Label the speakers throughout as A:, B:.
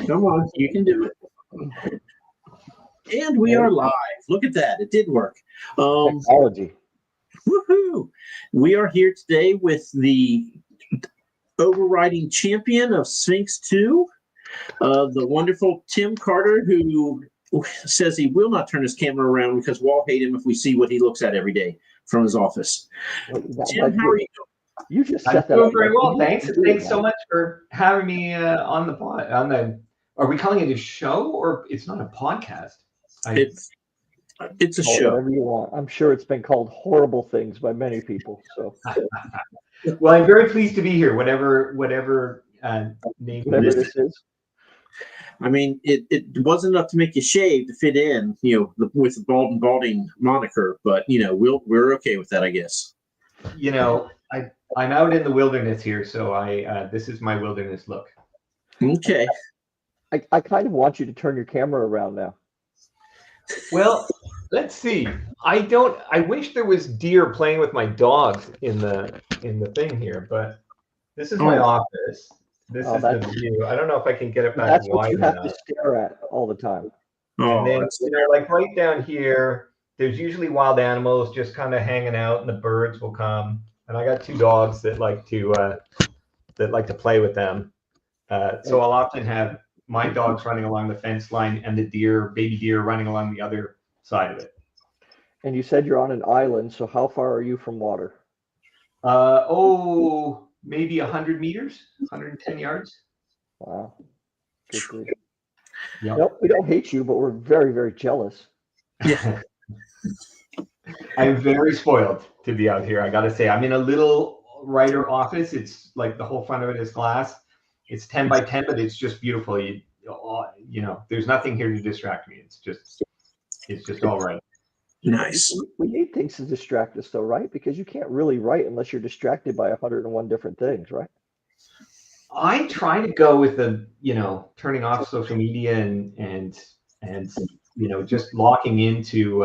A: Come on, you can do it. And we are live. Look at that. It did work.
B: Technology.
A: Woohoo! We are here today with the overriding champion of Sphinx 2, the wonderful Tim Carter, who says he will not turn his camera around because we'll all hate him if we see what he looks at every day from his office. Tim, how are you doing?
B: You just
C: I'm
B: set that
C: doing
B: up.
C: very well, thanks. Thanks so much for having me on the pod. Are we calling it a show or it's not a podcast?
A: It's a
B: Call it
A: show.
B: whatever you want. I'm sure it's been called horrible things by many people. So,
C: well, I'm very pleased to be here. Whatever name
B: this is.
A: I mean, it wasn't enough to make you shave to fit in, with the Bald&Balding moniker, but we're okay with that, I guess.
C: I'm out in the wilderness here, so this is my wilderness look.
A: Okay.
B: I kind of want you to turn your camera around now.
C: Well, let's see. I wish there was deer playing with my dogs in the thing here, but this is my office. This is the view. I don't know if I can get it back
B: That's
C: wide
B: what you have
C: enough.
B: to stare at all the time.
C: And then, like right down here, there's usually wild animals just kind of hanging out, and the birds will come. And I got two dogs that like to play with them. So I'll often have my dogs running along the fence line and the baby deer running along the other side of it.
B: And you said you're on an island, so how far are you from water?
C: Maybe 100 meters, 110 yards.
B: Wow. Good grief.
C: Yep.
B: Nope, we don't hate you, but we're very, very jealous.
C: Yeah. I'm very spoiled to be out here. I got to say, I'm in a little writer office. It's like the whole front of it is glass. It's 10 by 10, but it's just beautiful. There's nothing here to distract me. It's just all right.
A: Nice.
B: We need things to distract us, though, right? Because you can't really write unless you're distracted by 101 different things, right?
C: I try to go with the, turning off social media and just locking into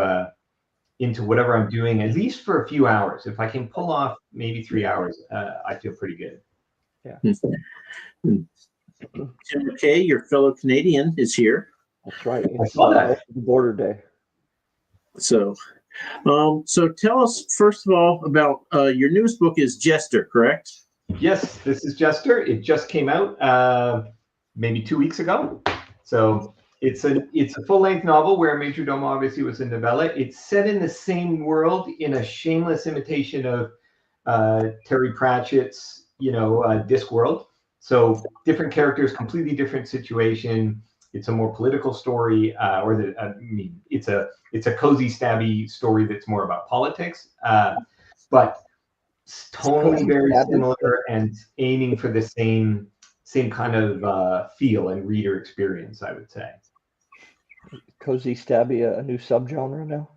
C: whatever I'm doing, at least for a few hours. If I can pull off maybe 3 hours, I feel pretty good.
B: Yeah.
A: Tim McKay, your fellow Canadian, is here.
B: That's right.
C: I saw that.
B: Border Day.
A: So tell us first of all about your newest book is Jester, correct?
C: Yes, this is Jester. It just came out maybe 2 weeks ago. So it's a full-length novel where Major Domo obviously was a novella. It's set in the same world in a shameless imitation of Terry Pratchett's Discworld. So different characters, completely different situation. It's a more political story, it's a cozy, stabby story that's more about politics, but totally very similar and aiming for the same kind of feel and reader experience, I would say.
B: Cozy stabby, a new subgenre now?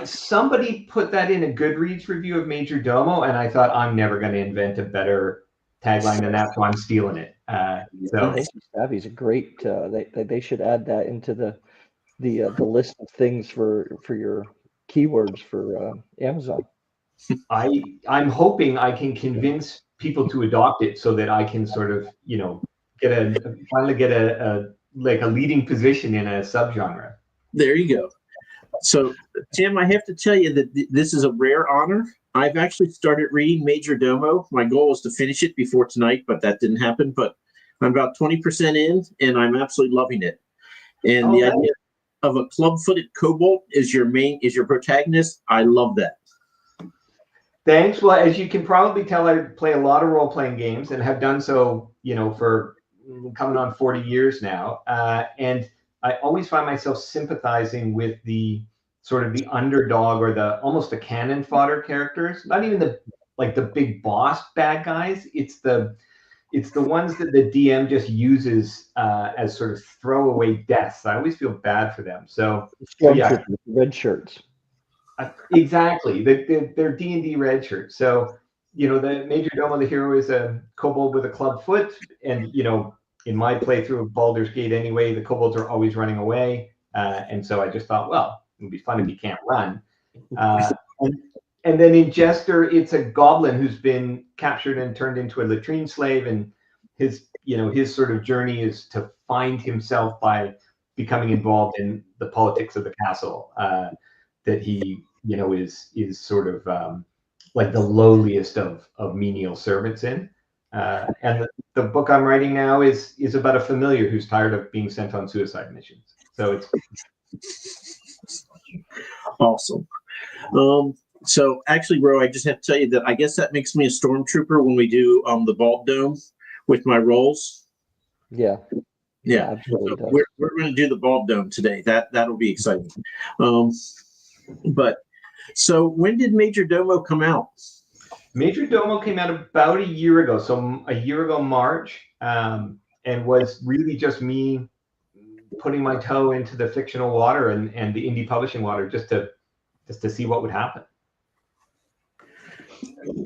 C: Somebody put that in a Goodreads review of Major Domo, and I thought I'm never going to invent a better tagline than that, so I'm stealing it.
B: Stabby is a great. They should add that into the list of things for your keywords for Amazon.
C: I'm hoping I can convince people to adopt it so that I can sort of finally get a leading position in a subgenre.
A: There you go. So Tim, I have to tell you that this is a rare honor. I've actually started reading Major Domo. My goal was to finish it before tonight, but that didn't happen. But I'm about 20% in, and I'm absolutely loving it. And the idea of a club-footed kobold is your protagonist. I love that.
C: Thanks. Well, as you can probably tell, I play a lot of role-playing games and have done so, for coming on 40 years now. And I always find myself sympathizing with the sort of the underdog or almost the cannon fodder characters. Not even the big boss bad guys. It's the ones that the DM just uses as sort of throwaway deaths. I always feel bad for them. So yeah,
B: red shirts.
C: Exactly. They're D&D red shirts. So the Major Domo, the hero, is a kobold with a club foot, and in my playthrough of Baldur's Gate anyway, the kobolds are always running away, and so I just thought, well, it would be fun if he can't run. And then in Jester, it's a goblin who's been captured and turned into a latrine slave, and his his sort of journey is to find himself by becoming involved in the politics of the castle, that he, is sort of like the lowliest of menial servants in. And the book I'm writing now is about a familiar who's tired of being sent on suicide missions. So it's
A: awesome. So actually, bro, I just have to tell you that I guess that makes me a stormtrooper when we do the Vault Dome with my rolls.
B: Yeah.
A: Yeah,
B: Absolutely does.
A: we're going to do the Bald Dome today. That'll be exciting. But so when did Major Domo come out?
C: Major Domo came out about a year ago. So a year ago, March, and was really just me putting my toe into the fictional water and the indie publishing water just to see what would happen.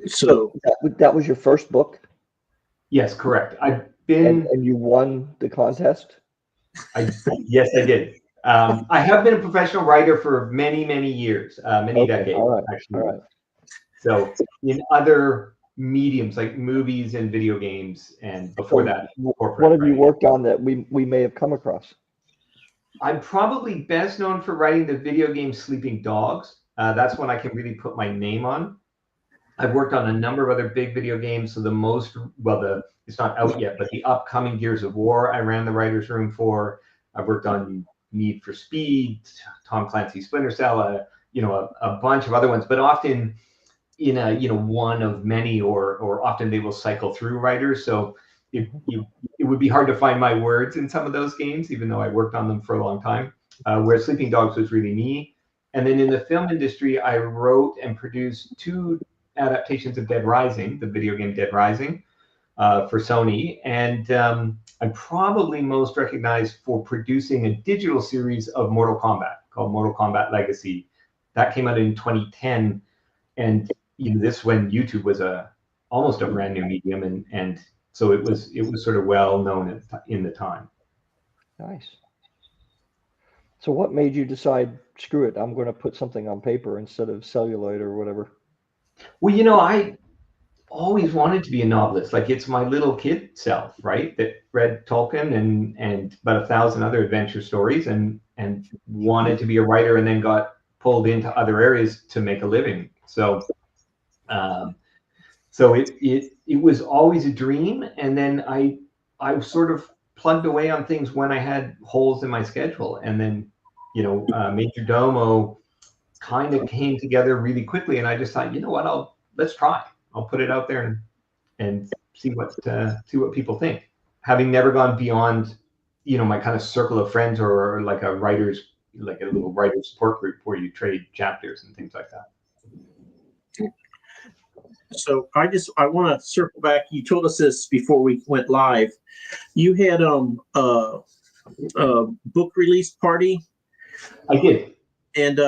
A: So
B: that was your first book?
C: Yes, correct. I've been
B: and you won the contest?
C: Yes, I did. I have been a professional writer for many, many years, many decades, actually.
B: All right.
C: So in other mediums like movies and video games, and before that, corporate.
B: What have you worked on that we may have come across?
C: I'm probably best known for writing the video game Sleeping Dogs. That's one I can really put my name on. I've worked on a number of other big video games. So it's not out yet, but the upcoming Gears of War, I ran the writer's room for. I've worked on Need for Speed, Tom Clancy's Splinter Cell, a bunch of other ones, but often in one of many, or often they will cycle through writers. So it would be hard to find my words in some of those games, even though I worked on them for a long time, where Sleeping Dogs was really me. And then in the film industry, I wrote and produced 2 adaptations of Dead Rising, the video game Dead Rising, for Sony. And I'm probably most recognized for producing a digital series of Mortal Kombat called Mortal Kombat Legacy. That came out in 2010. And this when YouTube was almost a brand new medium. And so it was sort of well known in the time.
B: Nice. So what made you decide, screw it, I'm going to put something on paper instead of celluloid or whatever?
C: Well, I always wanted to be a novelist. Like, it's my little kid self, right, that read Tolkien and about 1,000 other adventure stories and wanted to be a writer, and then got pulled into other areas to make a living. So it was always a dream. And then I sort of plugged away on things when I had holes in my schedule. And then, Major Domo kind of came together really quickly. And I just thought, you know what, let's try. I'll put it out there and see what people think. Having never gone beyond, my kind of circle of friends, or like a little writer's support group where you trade chapters and things like that.
A: So I want to circle back. You told us this before we went live. You had a book release party.
C: I did.
A: And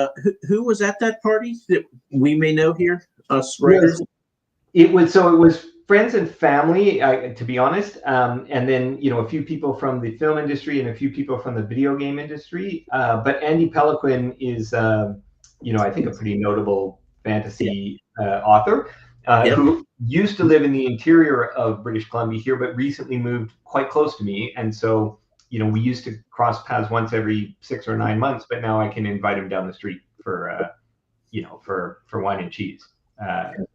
A: who was at that party that we may know here, us writers?
C: Yes. It was friends and family, to be honest, and then a few people from the film industry and a few people from the video game industry. But Andy Peliquin is, I think, a pretty notable fantasy author who used to live in the interior of British Columbia here, but recently moved quite close to me. And so, we used to cross paths once every 6 or 9 months, but now I can invite him down the street for wine and cheese.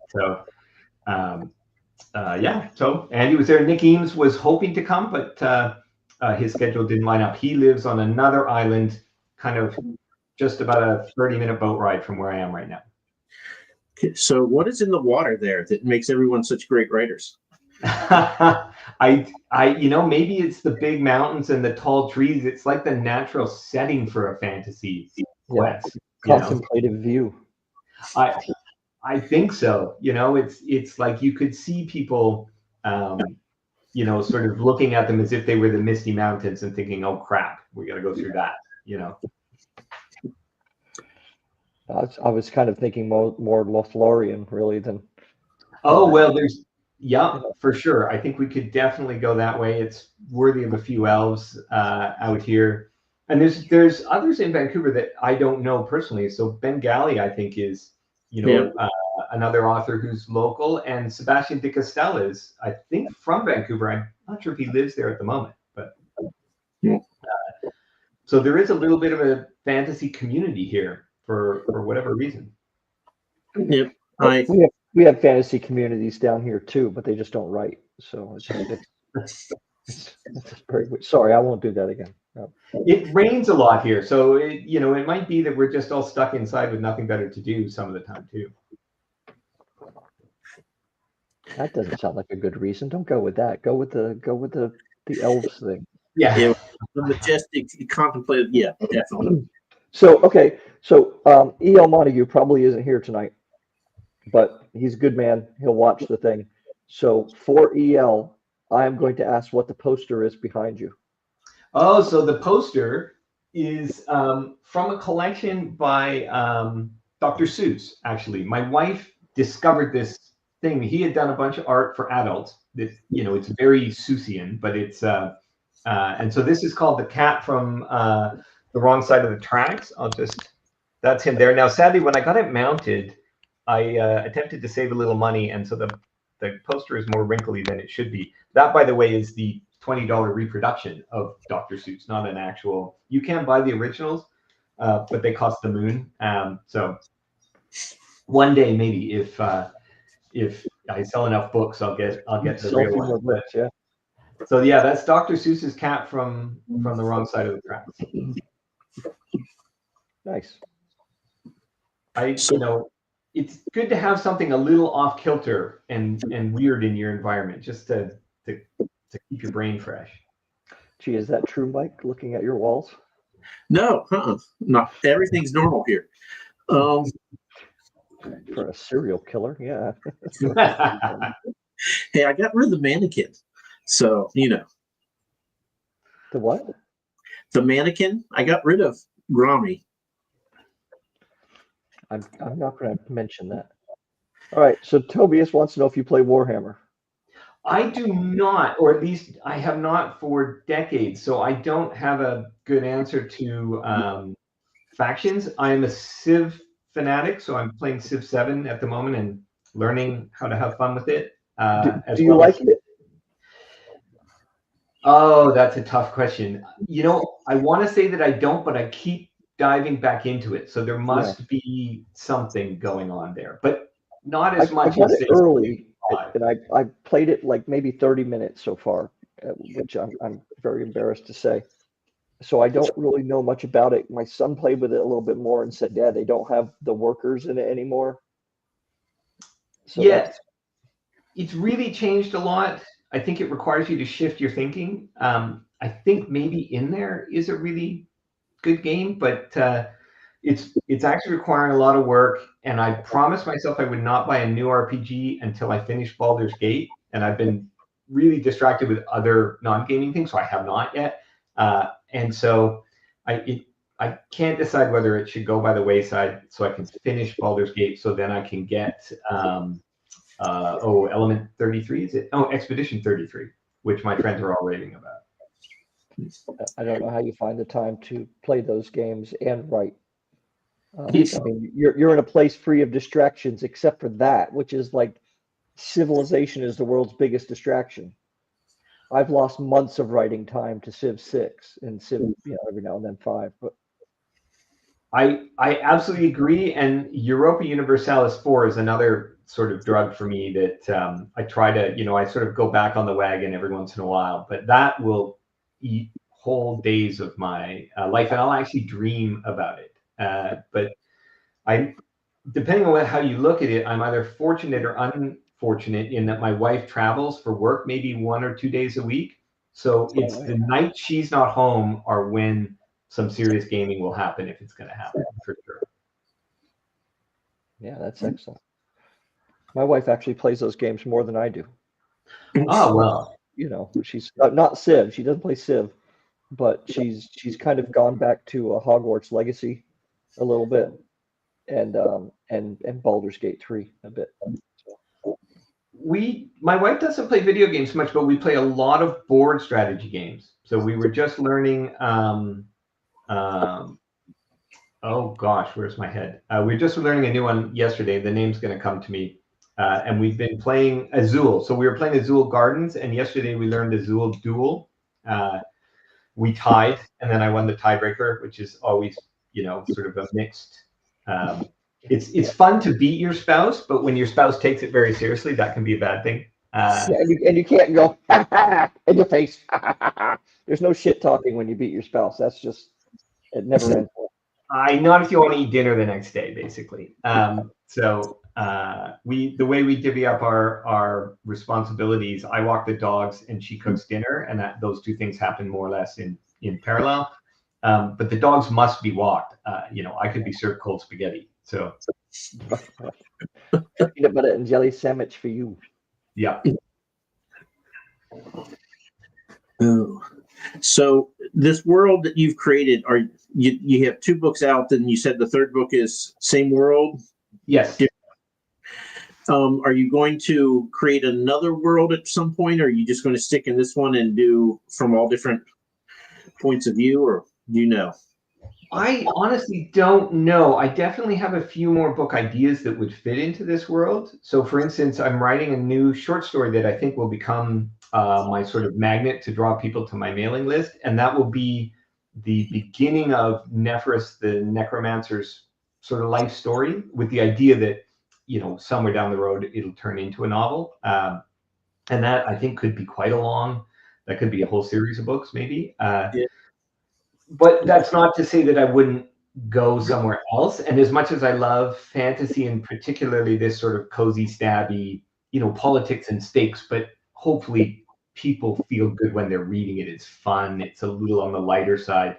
C: So Andy was there. Nick Eames was hoping to come, but his schedule didn't line up. He lives on another island, kind of just about a 30-minute boat ride from where I am right now.
A: So what is in the water there that makes everyone such great writers?
C: Maybe it's the big mountains and the tall trees. It's like the natural setting for a fantasy quest.
B: Contemplative view.
C: I think so. It's like you could see people, sort of looking at them as if they were the Misty Mountains and thinking, "Oh crap, we got to go through that."
B: I was kind of thinking more Lothlorien really than.
C: Oh well, for sure. I think we could definitely go that way. It's worthy of a few elves out here, and there's others in Vancouver that I don't know personally. So Ben Galley, I think, is another author who's local, and Sebastian de Castel is, I think, from Vancouver. Not sure if he lives there at the moment, but
A: Yeah.
C: So there is a little bit of a fantasy community here for whatever reason.
A: Yep.
B: We have fantasy communities down here too, but they just don't write. So it's very weird. Sorry, I won't do that again. No.
C: It rains a lot here, so it might be that we're just all stuck inside with nothing better to do some of the time too.
B: That doesn't sound like a good reason. Don't go with that. Go with the elves thing.
C: Yeah.
A: The majestic contemplated. Yeah, definitely.
B: So okay, so E.L. Montague probably isn't here tonight, but he's a good man. He'll watch the thing. So for E.L., I am going to ask what the poster is behind you.
C: Oh, so the poster is from a collection by Dr. Seuss, actually. My wife discovered this thing. He had done a bunch of art for adults. It's very Seussian, but it's and so this is called The Cat from the Wrong Side of the Tracks. That's him there. Now, sadly, when I got it mounted, I attempted to save a little money, and so the poster is more wrinkly than it should be. That, by the way, is the $20 reproduction of Dr. Seuss, not an actual. You can buy the originals, but they cost the moon. So one day, maybe if I sell enough books, I'll get the real one.
B: Books, yeah.
C: So yeah, that's Dr. Seuss's cat from the wrong side of the tracks.
B: Nice.
C: It's good to have something a little off kilter and weird in your environment, just to keep your brain fresh.
B: Gee, is that true, Mike? Looking at your walls?
A: No, not everything's normal here.
B: For a serial killer, yeah.
A: Hey, I got rid of the mannequin, so
B: The what?
A: the mannequin. I got rid of Grommy.
B: I'm not going to mention that. All right, so Tobias wants to know if you play Warhammer.
C: I do not, or at least I have not for decades, so I don't have a good answer to factions. I'm a Civ fanatic, so I'm playing Civ 7 at the moment and learning how to have fun with it.
B: Do you like it?
C: Oh, that's a tough question. I want to say that I don't, but I keep diving back into it. So there must be something going on there, but not as much.
B: I got it early, and I played it like maybe 30 minutes so far, which I'm very embarrassed to say. So I don't really know much about it. My son played with it a little bit more and said, "Dad, they don't have the workers in it anymore." So
C: yeah, it's really changed a lot. I think it requires you to shift your thinking. I think maybe in there is a really good game, but it's actually requiring a lot of work. And I promised myself I would not buy a new RPG until I finished Baldur's Gate, and I've been really distracted with other non-gaming things, so I have not yet. And so I can't decide whether it should go by the wayside so I can finish Baldur's Gate, so then I can get Element 33, is it? Oh, Expedition 33, which my friends are all raving about.
B: I don't know how you find the time to play those games and write. I mean, you're in a place free of distractions, except for that, which is like civilization is the world's biggest distraction. I've lost months of writing time to Civ 6 and Civ, every now and then 5. But
C: I absolutely agree. And Europa Universalis 4 is another sort of drug for me that I try to, I sort of go back on the wagon every once in a while, but that will eat whole days of my life, and I'll actually dream about it. But depending on how you look at it, I'm either fortunate or unfortunate in that my wife travels for work maybe 1 or 2 days a week. So it's the night she's not home or when some serious gaming will happen, if it's going to happen, for sure.
B: Yeah, that's excellent. My wife actually plays those games more than I do.
C: Oh, well.
B: She's not Civ. She doesn't play Civ, but she's kind of gone back to a Hogwarts Legacy a little bit, and Baldur's Gate 3 a bit.
C: My wife doesn't play video games much, but we play a lot of board strategy games. So we were just learning. Oh gosh, where's my head? We were just learning a new one yesterday. The name's going to come to me. And we've been playing Azul. So we were playing Azul Gardens, and yesterday we learned Azul Duel. We tied, and then I won the tiebreaker, which is always, sort of a mixed. It's fun to beat your spouse, but when your spouse takes it very seriously, that can be a bad thing.
B: And you can't go in your face. There's no shit talking when you beat your spouse. That's just, it never ends.
C: Not if you want to eat dinner the next day, basically. So the way we divvy up our responsibilities, I walk the dogs and she cooks dinner, and those two things happen more or less in parallel. But the dogs must be walked. I could be served cold spaghetti. So
B: Peanut butter and jelly sandwich for you.
C: yeah.
A: Oh. So this world that you've created, you have 2 books out, and you said the third book is same world?
C: Yes.
A: Are you going to create another world at some point, or are you just going to stick in this one and do from all different points of view, or
C: I honestly don't know. I definitely have a few more book ideas that would fit into this world. So, for instance, I'm writing a new short story that I think will become my sort of magnet to draw people to my mailing list. And that will be the beginning of Nephris, the necromancer's sort of life story, with the idea that, somewhere down the road, it'll turn into a novel. And that, I think, could be quite that could be a whole series of books, maybe.
A: Yeah.
C: But that's not to say that I wouldn't go somewhere else. And as much as I love fantasy, and particularly this sort of cozy, stabby, politics and stakes, but hopefully people feel good when they're reading it. It's fun. It's a little on the lighter side.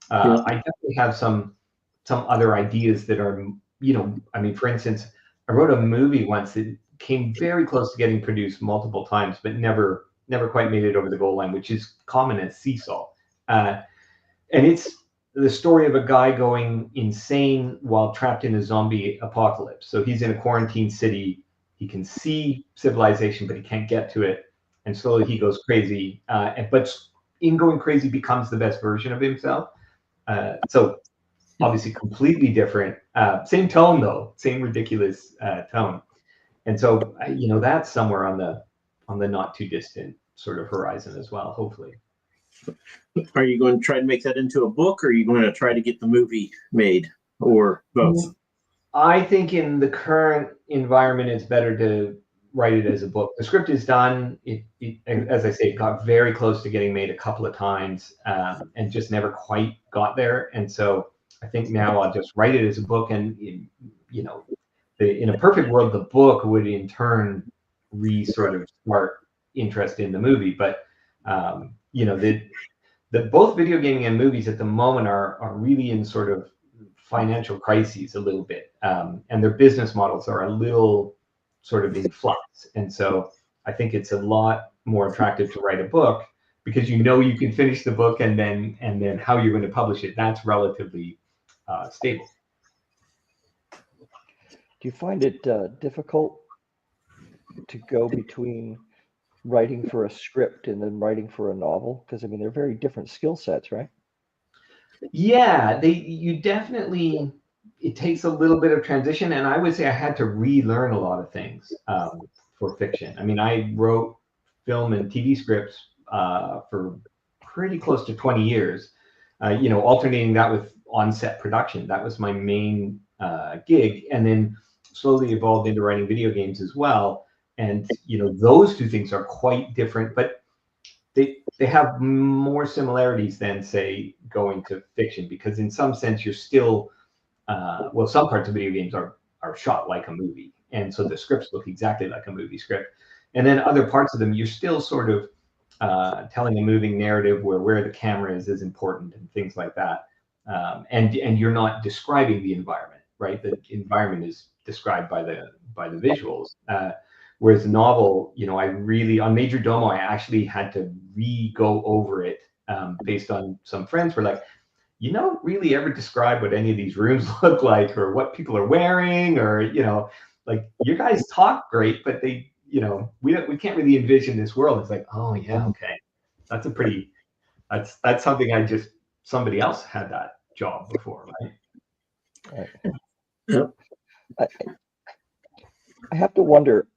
C: I definitely have some other ideas that are, for instance, I wrote a movie once that came very close to getting produced multiple times, but never quite made it over the goal line, which is common as Seesaw. And it's the story of a guy going insane while trapped in a zombie apocalypse. So he's in a quarantine city. He can see civilization, but he can't get to it. And slowly he goes crazy. But in going crazy becomes the best version of himself. So obviously completely different. Same tone, though. Same ridiculous tone. And so, that's somewhere on the not too distant sort of horizon as well, hopefully.
A: Are you going to try to make that into a book, or are you going to try to get the movie made, or both?
C: I think in the current environment, it's better to write it as a book. The script is done. It as I say, it got very close to getting made a couple of times, and just never quite got there. And so I think now I'll just write it as a book, and in a perfect world, the book would in turn sort of spark interest in the movie. But the both video gaming and movies at the moment are really in sort of financial crises a little bit, and their business models are a little sort of in flux. And so I think it's a lot more attractive to write a book, because you can finish the book, and then how you're going to publish it, that's relatively stable.
B: Do you find it difficult to go between writing for a script and then writing for a novel? Because they're very different skill sets, right?
C: Yeah, you definitely, it takes a little bit of transition, and I would say I had to relearn a lot of things for fiction. I wrote film and TV scripts for pretty close to 20 years, alternating that with on-set production. That was my main gig, and then slowly evolved into writing video games as well. And those two things are quite different, but they have more similarities than, say, going to fiction, because in some sense you're still some parts of video games are shot like a movie, and so the scripts look exactly like a movie script, and then other parts of them you're still sort of telling a moving narrative where the camera is important and things like that, and you're not describing the environment, right? The environment is described by the visuals. Whereas the novel, I really, on Major Domo, I actually had to go over it based on some friends were like, you don't really ever describe what any of these rooms look like, or what people are wearing, or, like, you guys talk great, but they, we can't really envision this world. It's like, oh yeah, okay. That's something somebody else had that job before, right?
B: Yep. I have to wonder.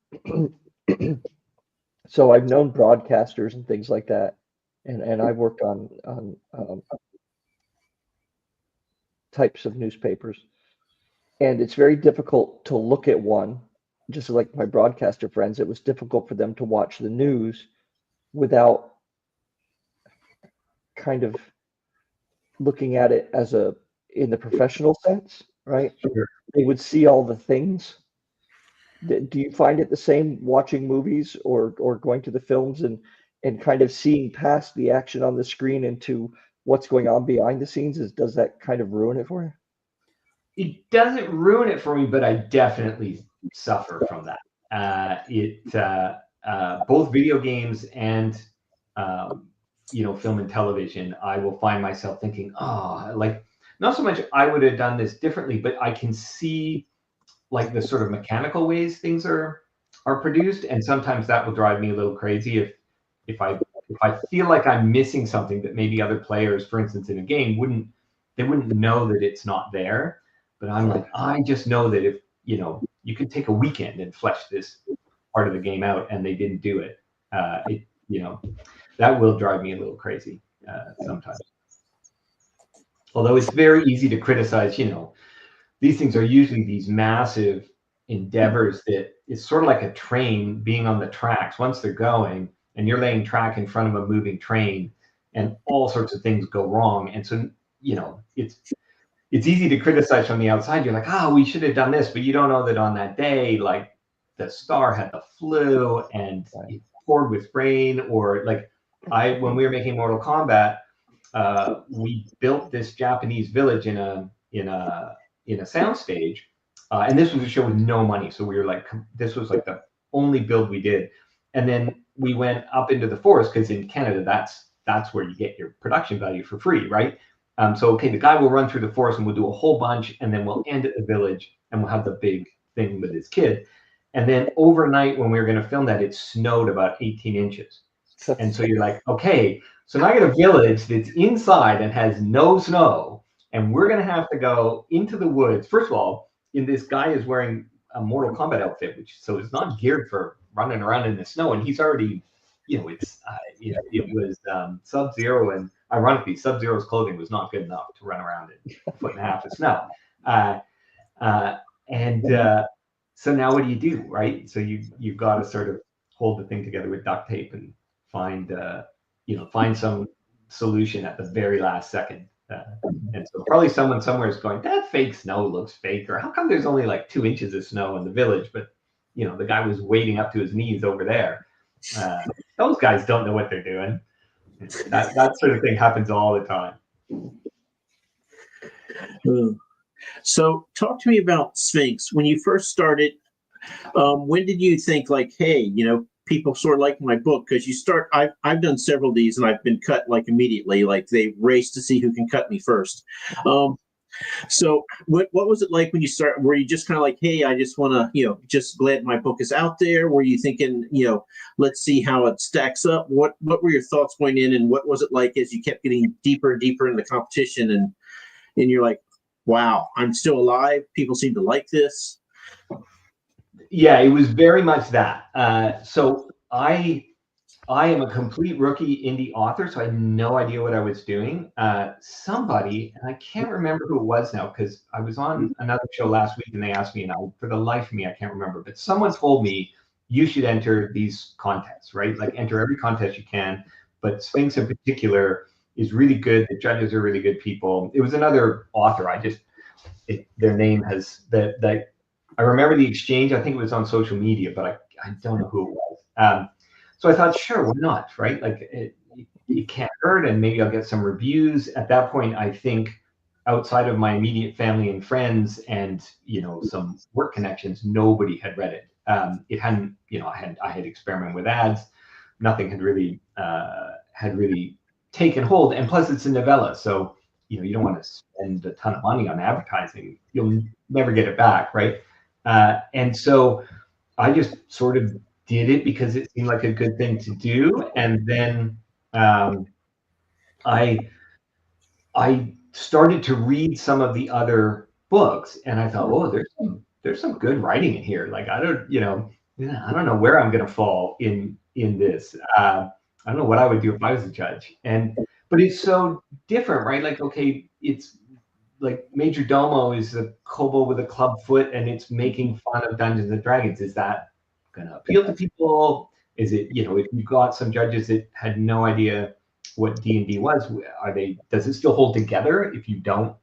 B: So I've known broadcasters and things like that, and I've worked on types of newspapers, and it's very difficult to look at one. Just like my broadcaster friends, it was difficult for them to watch the news without kind of looking at it as in the professional sense, right?
C: Sure.
B: They would see all the things. Do you find it the same watching movies or going to the films and kind of seeing past the action on the screen into what's going on behind the scenes? Does that kind of ruin it for you?
C: It doesn't ruin it for me, but I definitely suffer from that. Both video games and film and television, I will find myself thinking, oh, like not so much I would have done this differently, but I can see like the sort of mechanical ways things are produced, and sometimes that will drive me a little crazy if I feel like I'm missing something that maybe other players, for instance, in a game wouldn't know that it's not there. But I'm like, I just know that if you could take a weekend and flesh this part of the game out, and they didn't do it, that will drive me a little crazy sometimes. Although it's very easy to criticize, these things are usually these massive endeavors that it's sort of like a train being on the tracks. Once they're going and you're laying track in front of a moving train, and all sorts of things go wrong. And so, it's easy to criticize from the outside. You're like, oh, we should have done this, but you don't know that on that day, like the star had the flu and it poured with rain, or like when we were making Mortal Kombat, we built this Japanese village in a soundstage, and this was a show with no money. So we were like, this was like the only build we did, and then we went up into the forest because in Canada, that's where you get your production value for free, right? So okay, the guy will run through the forest and we'll do a whole bunch, and then we'll end at the village and we'll have the big thing with his kid. And then overnight, when we were going to film that, it snowed about 18 inches. And so you're like, okay, so now I got a village that's inside and has no snow, and we're going to have to go into the woods. First of all, this guy is wearing a Mortal Kombat outfit, so it's not geared for running around in the snow, and he's already, it was Sub-Zero, and ironically, Sub-Zero's clothing was not good enough to run around in a foot and a half of snow. So now what do you do, right? So you've got to sort of hold the thing together with duct tape and find some solution at the very last second. And so probably someone somewhere is going, that fake snow looks fake, or how come there's only like 2 inches of snow in the village, but the guy was wading up to his knees over there. Those guys don't know what they're doing. That sort of thing happens all the time.
A: So talk to me about Sphinx. When you first started, when did you think like, hey, people sort of like my book? Because I've done several of these and I've been cut like immediately, like they race to see who can cut me first. So what was it like when you start? Were you just kind of like, hey, I just want to, just glad my book is out there? Were you thinking, let's see how it stacks up? What were your thoughts going in, and what was it like as you kept getting deeper and deeper in the competition, and you're like, wow, I'm still alive. People seem to like this.
C: Yeah, it was very much that. So I am a complete rookie indie author, so I had no idea what I was doing. Somebody, and I can't remember who it was now, because I was on another show last week and they asked me, and for the life of me, I can't remember, but someone told me you should enter these contests, right? Like enter every contest you can, but Sphinx in particular is really good. The judges are really good people. It was another author. Their name has that. I remember the exchange. I think it was on social media, but I don't know who it was. So I thought, sure, why not, right? Like it can't hurt, and maybe I'll get some reviews. At that point, I think outside of my immediate family and friends and some work connections, nobody had read it. It hadn't, I had experimented with ads. Nothing had really taken hold, and plus it's a novella, so you don't want to spend a ton of money on advertising. You'll never get it back, right? And so I just sort of did it because it seemed like a good thing to do. And then I started to read some of the other books, and I thought, oh, there's there's some good writing in here. Like I don't know where I'm gonna fall in this. I don't know what I would do if I was a judge. But it's so different, right? Like, okay, it's like Major Domo is a kobold with a club foot, and it's making fun of Dungeons and Dragons. Is that gonna appeal to people? Is it, if you've got some judges that had no idea what D&D was, does it still hold together if you don't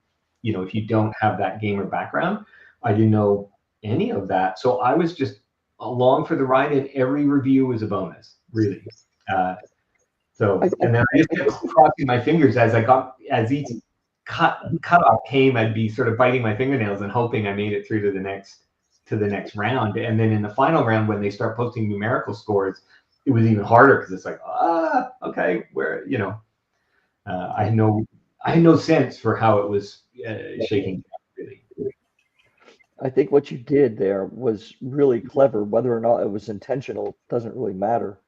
C: have that gamer background? I didn't know any of that. So I was just along for the ride, and every review was a bonus, really. And then I just kept crossing my fingers as each cutoff came, I'd be sort of biting my fingernails and hoping I made it through to the next round. And then in the final round, when they start posting numerical scores, it was even harder because it's like, okay, where I had no sense for how it was shaking down, really.
B: I think what you did there was really clever. Whether or not it was intentional doesn't really matter,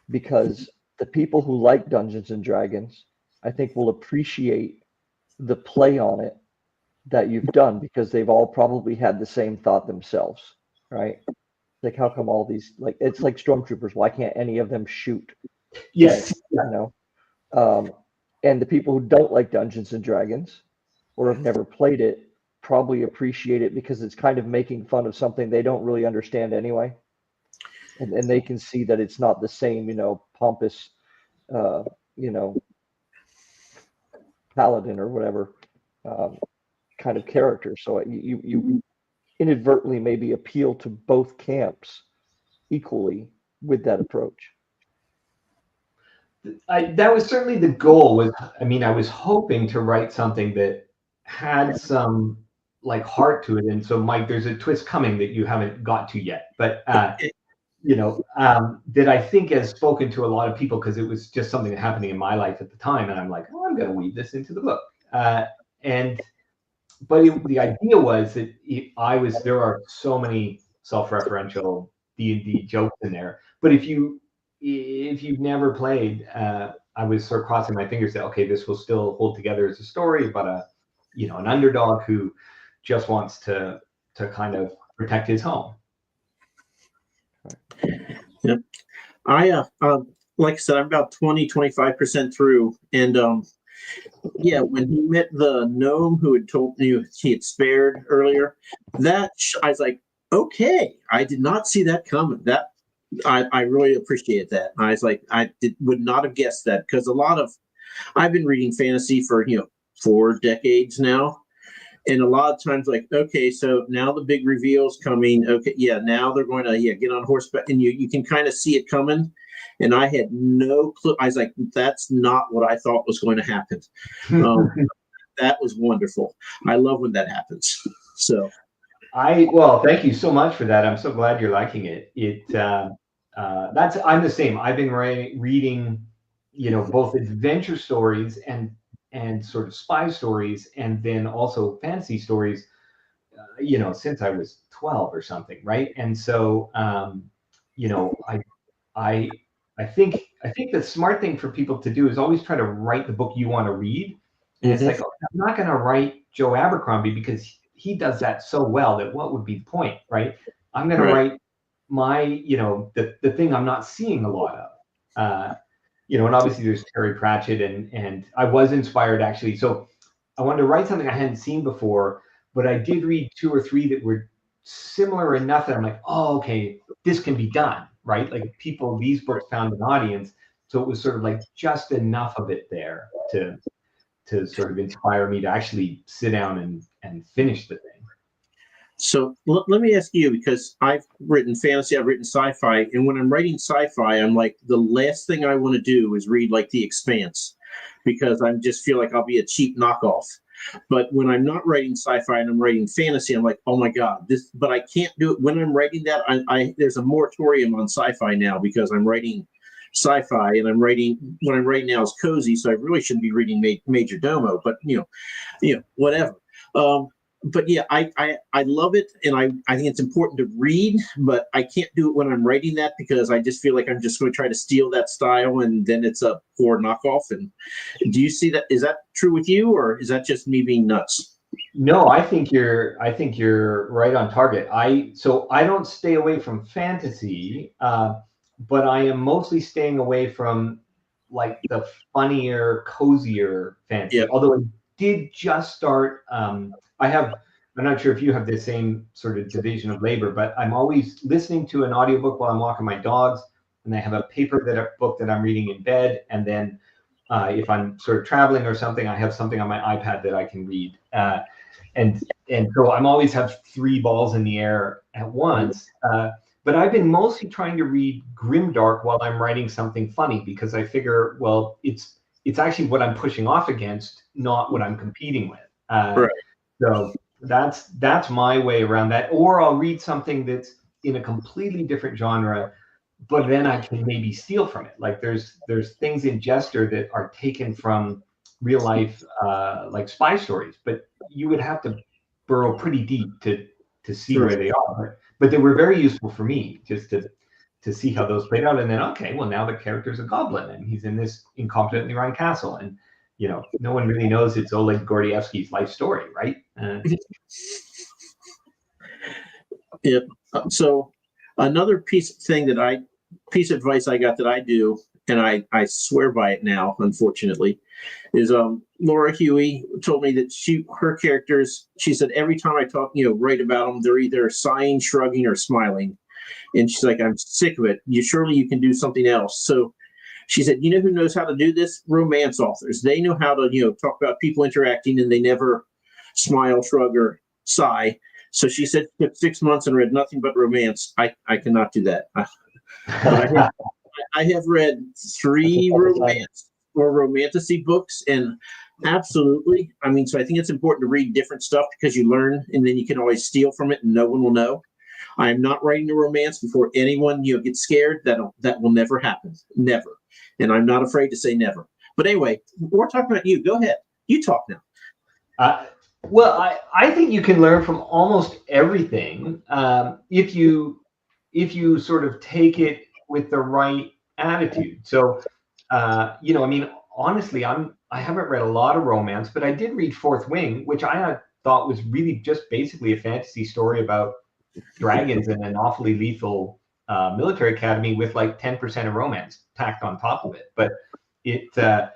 B: because the people who like Dungeons and Dragons, I think, will appreciate the play on it that you've done, because they've all probably had the same thought themselves, right? Like, how come all these, like, it's like stormtroopers, why can't any of them shoot?
C: Yes.
B: And the people who don't like Dungeons and Dragons or have never played it probably appreciate it because it's kind of making fun of something they don't really understand anyway. And they can see that it's not the same, pompous, paladin or whatever kind of character. So you inadvertently maybe appeal to both camps equally with that approach.
C: That was certainly the goal. I was hoping to write something that had some like heart to it. And so, Mike, there's a twist coming that you haven't got to yet, but that I think has spoken to a lot of people, because it was just something that happening in my life at the time, and I'm like, I'm going to weave this into the book. The idea was that there are so many self-referential D&D jokes in there, but if you've never played, I was sort of crossing my fingers that, okay, this will still hold together as a story about an underdog who just wants to kind of protect his home.
A: Yep. I like I said, I'm about 25% through, and when he met the gnome who had told me he had spared earlier, I was like, okay, I did not see that coming. That I really appreciate that. I was like, would not have guessed that, because I've been reading fantasy for 4 decades now. And a lot of times, like, okay, so now the big reveal's coming. Okay, yeah, now they're going to get on horseback, and you can kind of see it coming. And I had no clue. I was like, that's not what I thought was going to happen. That was wonderful. I love when that happens. So,
C: thank you so much for that. I'm so glad you're liking it. I'm the same. I've been reading, both adventure stories and sort of spy stories, and then also fantasy stories, since I was 12 or something, right? And so, I think the smart thing for people to do is always try to write the book you want to read. And it's like, I'm not going to write Joe Abercrombie because he does that so well that what would be the point, right? I'm going to write my, the thing I'm not seeing a lot of. And obviously there's Terry Pratchett, and I was inspired, actually. So I wanted to write something I hadn't seen before, but I did read 2 or 3 that were similar enough that I'm like, oh, okay, this can be done, right? Like these books found an audience. So it was sort of like just enough of it there to sort of inspire me to actually sit down and finish the thing.
A: So let me ask you, because I've written fantasy, I've written sci-fi, and when I'm writing sci-fi, I'm like, the last thing I want to do is read like The Expanse, because I just feel like I'll be a cheap knockoff. But when I'm not writing sci-fi and I'm writing fantasy, I'm like, oh my God, but I can't do it. When I'm writing that, there's a moratorium on sci-fi now, because I'm writing sci-fi, and what I'm writing now is cozy, so I really shouldn't be reading Major Domo, but whatever. But yeah, I love it, and I think it's important to read, but I can't do it when I'm writing that, because I just feel like I'm just going to try to steal that style, and then it's a poor knockoff. And do you see that? Is that true with you, or is that just me being nuts?
C: No, I think you're right on target. So I don't stay away from fantasy, but I am mostly staying away from like the funnier, cozier fantasy.
A: Yeah.
C: Although I did just start. I have. I'm not sure if you have the same sort of division of labor, but I'm always listening to an audiobook while I'm walking my dogs, and I have a book that I'm reading in bed, and then if I'm sort of traveling or something, I have something on my iPad that I can read. And so I'm always have three balls in the air at once. But I've been mostly trying to read grimdark while I'm writing something funny, because I figure, well, it's actually what I'm pushing off against, not what I'm competing with.
A: Right.
C: So that's my way around that. Or I'll read something that's in a completely different genre, but then I can maybe steal from it. Like there's things in Jester that are taken from real life, like spy stories, but you would have to burrow pretty deep to see where they are. But they were very useful for me just to see how those played out. And then, okay, well, now the character's a goblin and he's in this incompetently run castle, and no one really knows it's Oleg Gordievsky's life story, right?
A: Yeah. So another piece of advice I got that I do, and I swear by it now, unfortunately, is Laura Huey told me that her characters, she said every time I talk, write about them, they're either sighing, shrugging, or smiling. And she's like, I'm sick of it. Surely you can do something else. So she said, you know who knows how to do this? Romance authors. They know how to, talk about people interacting and they never smile, shrug, or sigh. So she said, took 6 months and read nothing but romance. I cannot do that. But I have read 3 romance or romantasy books, and absolutely. I mean, so I think it's important to read different stuff because you learn, and then you can always steal from it, and no one will know. I am not writing a romance before anyone gets scared. That will never happen, never. And I'm not afraid to say never. But anyway, we're talking about you. Go ahead. You talk now.
C: Well, I think you can learn from almost everything if you sort of take it with the right attitude. So, I mean, honestly, I haven't read a lot of romance, but I did read Fourth Wing, which I thought was really just basically a fantasy story about dragons in an awfully lethal military academy with like 10% of romance tacked on top of it. But it, to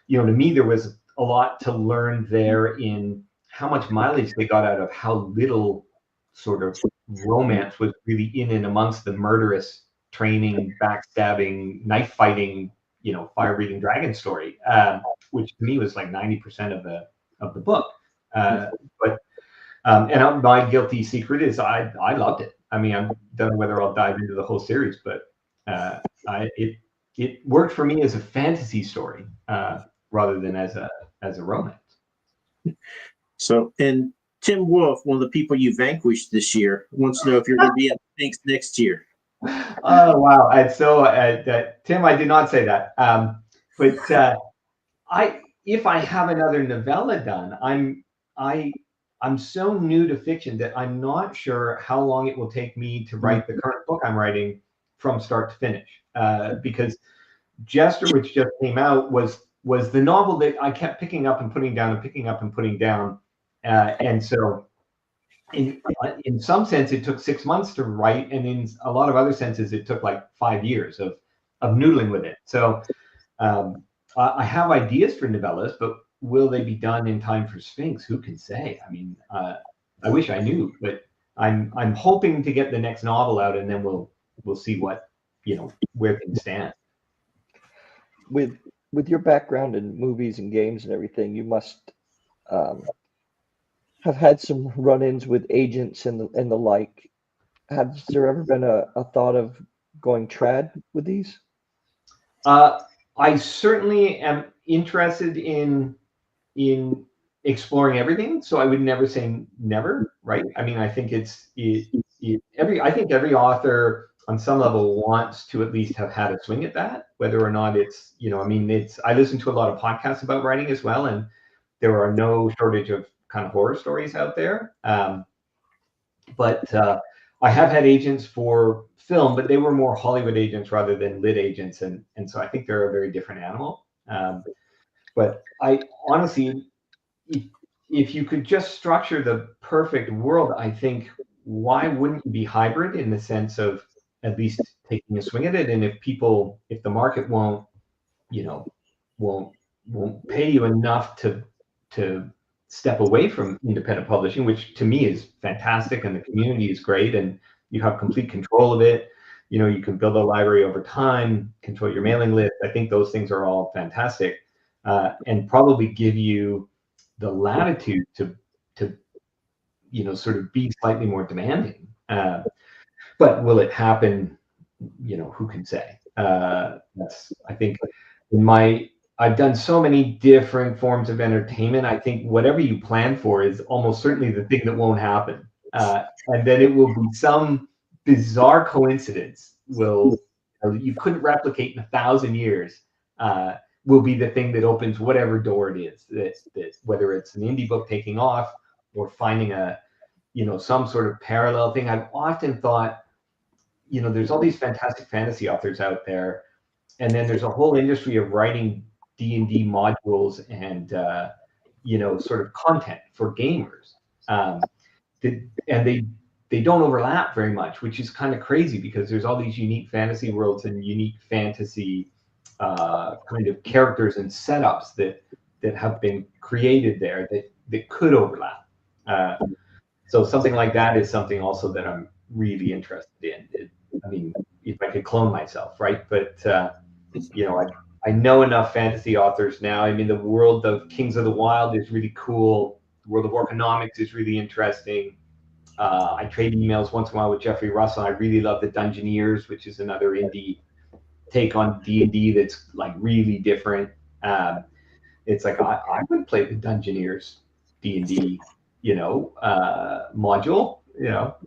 C: me, there was a lot to learn there in how much mileage they got out of how little sort of romance was really in and amongst the murderous training, backstabbing, knife fighting, fire-breathing dragon story, which to me was like 90% of the book. And my guilty secret is I loved it. I mean, I don't know whether I'll dive into the whole series, but it worked for me as a fantasy story rather than as a romance.
A: So, and Tim Wolf, one of the people you vanquished this year, wants to know if you're going to be at Sphinx next year.
C: Oh wow! And so, Tim, I did not say that. But if I have another novella done, I'm so new to fiction that I'm not sure how long it will take me to write the current book I'm writing from start to finish. Because Jester, which just came out, was the novel that I kept picking up and putting down and picking up and putting down. And so in some sense, it took 6 months to write. And in a lot of other senses, it took like 5 years of noodling with it. So I have ideas for novellas, but will they be done in time for Sphinx? Who can say? I mean, I wish I knew, but I'm hoping to get the next novel out, and then we'll see what where things stand.
B: With your background in movies and games and everything, you must have had some run-ins with agents and the like. Has there ever been a thought of going trad with these?
C: I certainly am interested in exploring everything, so I would never say never, right? I mean, I think I think every author on some level wants to at least have had a swing at that, whether or not it's, I mean, I listen to a lot of podcasts about writing as well, and there are no shortage of kind of horror stories out there. But I have had agents for film, but they were more Hollywood agents rather than lit agents, and so I think they're a very different animal. But I honestly, if you could just structure the perfect world, I think why wouldn't you be hybrid in the sense of at least taking a swing at it? And if the market won't, you know, won't pay you enough to step away from independent publishing, which to me is fantastic, and the community is great, and you have complete control of it. You know, you can build a library over time, control your mailing list. I think those things are all fantastic, and probably give you the latitude to sort of be slightly more demanding. But will it happen? You know, who can say? That's, I think, I've done so many different forms of entertainment. I think whatever you plan for is almost certainly the thing that won't happen. And then it will be some bizarre coincidence you couldn't replicate in 1,000 years, will be the thing that opens whatever door it is, that whether it's an indie book taking off or finding some sort of parallel thing. I've often thought, there's all these fantastic fantasy authors out there, and then there's a whole industry of writing D&D modules and sort of content for gamers, and they don't overlap very much, which is kind of crazy because there's all these unique fantasy worlds and unique fantasy kind of characters and setups that have been created there that could overlap. So something like that is something also that I'm really interested in. I mean, if I could clone myself, right? But I know enough fantasy authors now. I mean, the world of Kings of the Wild is really cool. The world of Orconomics is really interesting. I trade emails once in a while with Jeffrey Russell. I really love the Dungeoneers, which is another indie take on D&D that's like really different. It's like I would play the Dungeoneers D&D, module,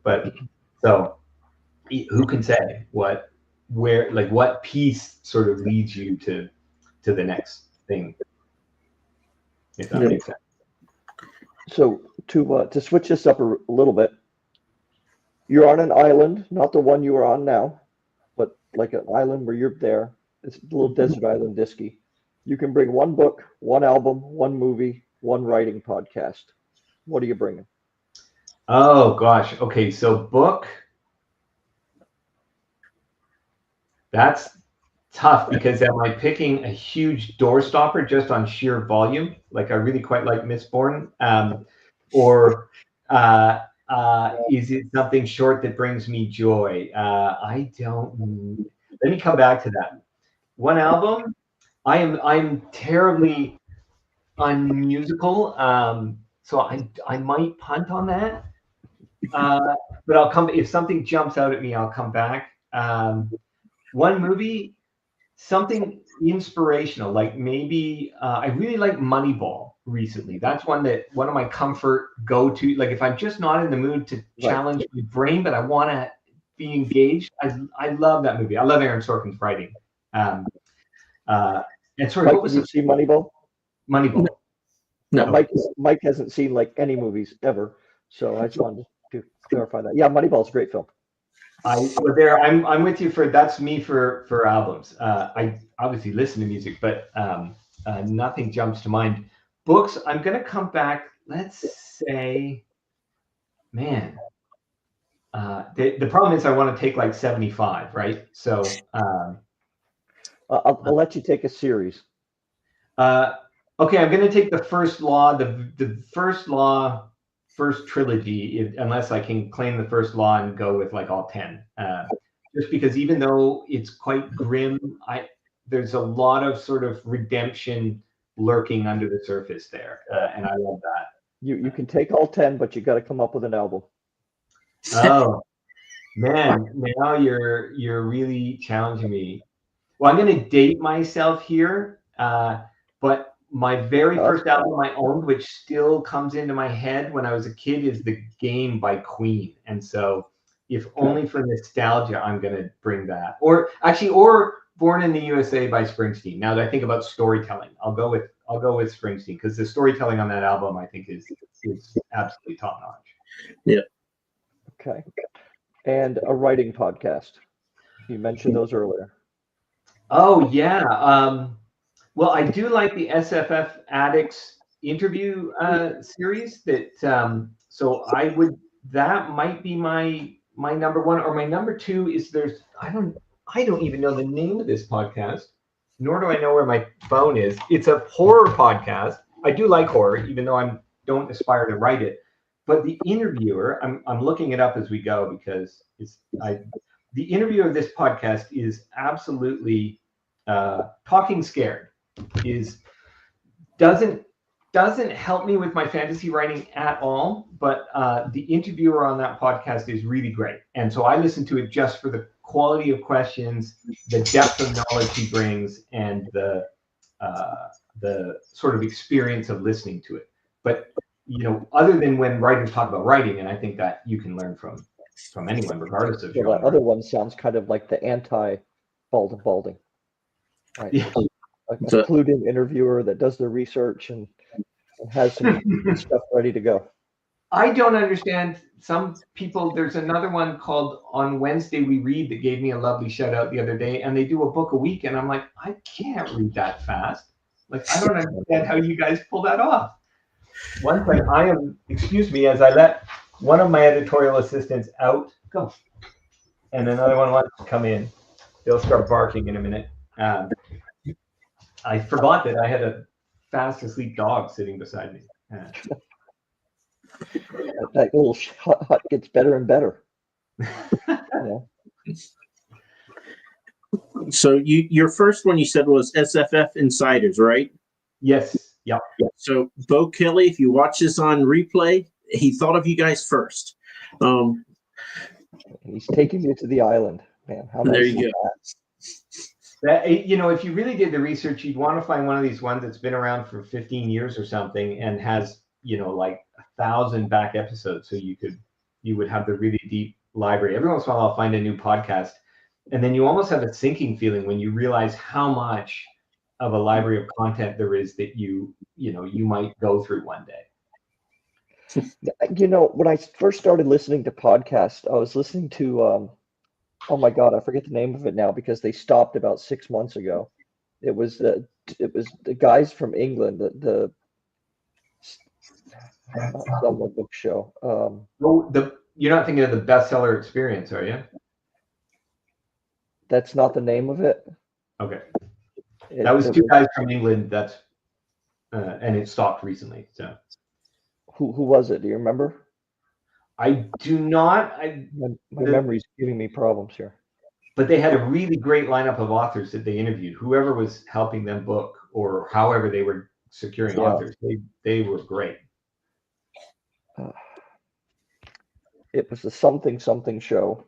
C: but so who can say what piece sort of leads you to the next thing, if that makes sense.
B: So to switch this up a little bit, you're on an island, not the one you are on now, but like an island where you're there. It's a little desert island disky. You can bring one book, one album, one movie, one writing podcast. What are you bringing?
C: Oh gosh. Okay, so book. That's tough because am I picking a huge doorstopper just on sheer volume? Like I really quite like Mistborn, or is it something short that brings me joy? I don't. Let me come back to that. One album. I'm terribly unmusical, so I might punt on that. But I'll come if something jumps out at me. I'll come back. One movie, something inspirational, like maybe I really like Moneyball recently. That's one of my comfort go-to. Like if I'm just not in the mood to challenge my brain, but I want to be engaged, I love that movie. I love Aaron Sorkin's writing. And sorry,
B: Mike,
C: what was
B: did you see Moneyball?
C: Moneyball?
A: No.
B: Mike hasn't seen like any movies ever, so I just wanted to clarify that. Yeah, Moneyball's a great film.
C: I'm with you that's me for albums. I obviously listen to music, but nothing jumps to mind. Books, I'm gonna come back. Let's say, man, the problem is I want to take like 75, right? So
B: I'll let you take a series.
C: Okay, I'm gonna take the First Law, the First Law. First trilogy, unless I can claim the First Law and go with like all 10. Just because even though it's quite grim, there's a lot of sort of redemption lurking under the surface there, and I love that.
B: You can take all 10, but you got to come up with an album.
C: Oh man, now you're really challenging me. Well, I'm going to date myself here, but my very first album I owned, which still comes into my head when I was a kid, is The Game by Queen. And so if only for nostalgia, I'm going to bring that. Or Born in the USA by Springsteen. Now that I think about storytelling, I'll go with Springsteen because the storytelling on that album, I think, is absolutely top notch.
A: Yeah.
B: Okay. And a writing podcast. You mentioned those earlier.
C: Oh, yeah. Well, I do like the SFF Addicts interview series that that might be my number one, or my number two is I don't even know the name of this podcast, nor do I know where my phone is. It's a horror podcast. I do like horror, even though I don't aspire to write it. But the interviewer, I'm looking it up as we go because the interviewer of this podcast is absolutely Talking Scared. Doesn't help me with my fantasy writing at all, but the interviewer on that podcast is really great. And so I listen to it just for the quality of questions, the depth of knowledge he brings, and the sort of experience of listening to it. But, other than when writers talk about writing, and I think that you can learn from anyone, regardless of genre.
B: That other one sounds kind of like the anti-Bald&Balding. Right.
C: Yeah.
B: A clued-in interviewer that does the research and has some stuff ready to go.
C: I don't understand some people. There's another one called On Wednesday We Read that gave me a lovely shout out the other day, and they do a book a week, and I'm like, I can't read that fast. Like, I don't understand how you guys pull that off. One thing excuse me, as I let one of my editorial assistants out, go, and another one wants to come in. They'll start barking in a minute. I forgot that I had a fast asleep dog sitting beside me.
B: That little hut gets better and better. Yeah.
A: So your first one you said was SFF Insiders, right?
C: Yes. Yeah.
A: So Bo Kelly, if you watch this on replay, he thought of you guys first.
B: He's taking you to the island, man. How nice
A: there you
B: is
A: go.
C: That, if you really did the research, you'd want to find one of these ones that's been around for 15 years or something and has, like 1,000 back episodes. So you would have the really deep library. Every once in a while, I'll find a new podcast. And then you almost have a sinking feeling when you realize how much of a library of content there is that you might go through one day.
B: When I first started listening to podcasts, I was listening to, oh my God, I forget the name of it now because they stopped about 6 months ago. It was the guys from England, the someone book show.
C: You're not thinking of the Bestseller Experience, are you?
B: That's not the name of it.
C: Okay. That was two guys from England. And it stopped recently. So,
B: who was it? Do you remember?
C: I do not.
B: My memory's giving me problems here.
C: But they had a really great lineup of authors that they interviewed. Whoever was helping them book, or however they were securing authors, they were great.
B: It was a something show.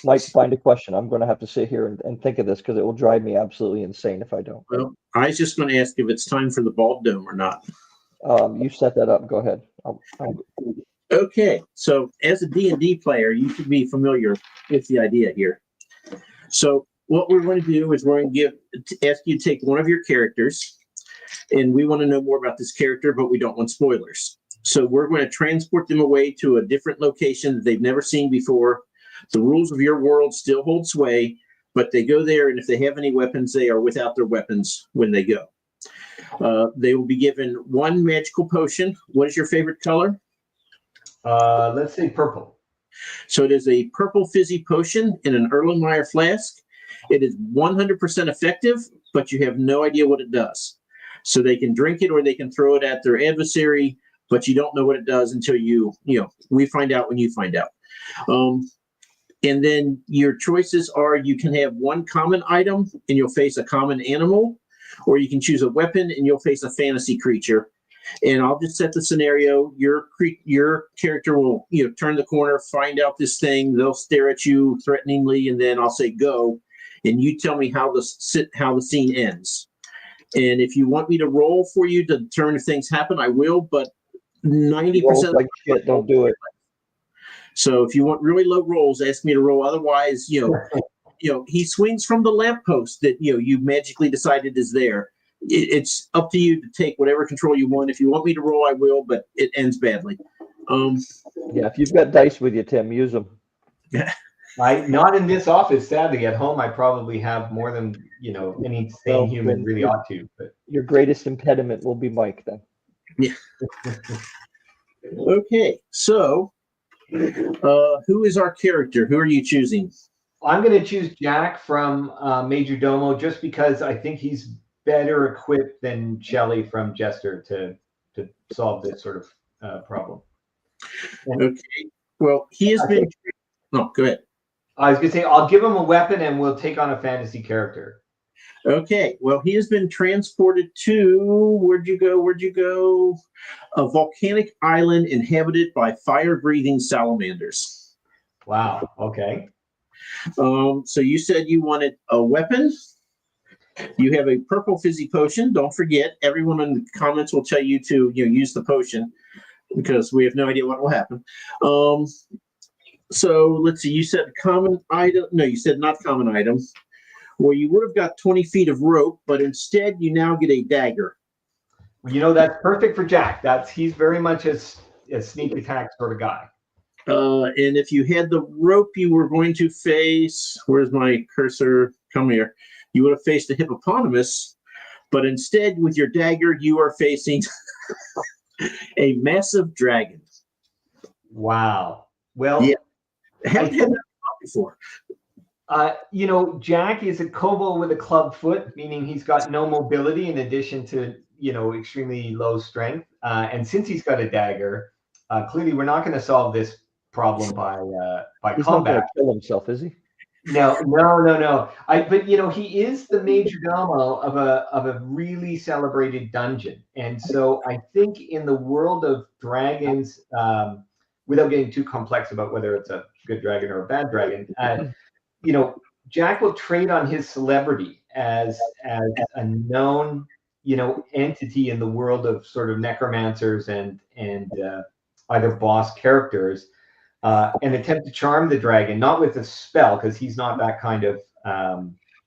B: Might find a question. I'm going to have to sit here and think of this because it will drive me absolutely insane if I don't.
A: Well, I was just going to ask if it's time for the Bald Dome or not.
B: You set that up. Go ahead.
A: Okay, so as a D&D player, you should be familiar with the idea here. So what we're going to do is we're going to ask you to take one of your characters, and we want to know more about this character, but we don't want spoilers. So we're going to transport them away to a different location that they've never seen before. The rules of your world still hold sway, but they go there, and if they have any weapons, they are without their weapons when they go. They will be given one magical potion. What is your favorite color?
C: Let's say purple.
A: So it is a purple fizzy potion in an Erlenmeyer flask. It is 100% effective, but you have no idea what it does. So they can drink it or they can throw it at their adversary, but you don't know what it does until we find out when you find out. And then your choices are you can have one common item and you'll face a common animal, or you can choose a weapon and you'll face a fantasy creature. And I'll just set the scenario. Your character will turn the corner, find out this thing. They'll stare at you threateningly, and then I'll say go, and you tell me how the scene ends. And if you want me to roll for you to determine if things happen, I will. But 90%
B: like shit, don't do it.
A: So if you want really low rolls, ask me to roll. Otherwise, he swings from the lamppost that you magically decided is there. It's up to you to take whatever control you want. If you want me to roll, I will, but it ends badly.
B: Yeah, if you've got dice with you, Tim, use them.
A: Yeah.
C: Not in this office, sadly. At home, I probably have more than any sane
B: Well,
C: human
B: then
C: really ought to. But
B: your greatest impediment will be Mike then.
A: Yeah. Okay, so who is our character? Who are you choosing?
C: I'm going to choose Jack from Major Domo just because I think he's better equipped than Shelley from Jester to solve this sort of problem.
A: Okay, well, he has been. No, go ahead.
C: I was going to say, I'll give him a weapon and we'll take on a fantasy character.
A: Okay, well, he has been transported to, where'd you go? A volcanic island inhabited by fire-breathing salamanders.
C: Wow, okay.
A: So you said you wanted a weapon. You have a purple fizzy potion. Don't forget, everyone in the comments will tell you to use the potion because we have no idea what will happen. So let's see, you said common item. No, you said not common item. Well, you would have got 20 feet of rope, but instead you now get a dagger.
C: Well, that's perfect for Jack. He's very much a sneak attack sort of guy.
A: And if you had the rope, you were going to face, where's my cursor? Come here. You would have faced a hippopotamus, but instead with your dagger, you are facing a massive dragon.
C: Wow. Well,
A: yeah. I haven't had that before.
C: Jack is a kobold with a club foot, meaning he's got no mobility in addition to, extremely low strength. And since he's got a dagger, clearly we're not going to solve this problem by
B: he's
C: combat.
B: He's not going to kill himself, is he?
C: No. But he is the major domo of a really celebrated dungeon, and so I think in the world of dragons, without getting too complex about whether it's a good dragon or a bad dragon, Jack will trade on his celebrity as a known entity in the world of sort of necromancers and either boss characters. And attempt to charm the dragon, not with a spell, because he's not that kind of,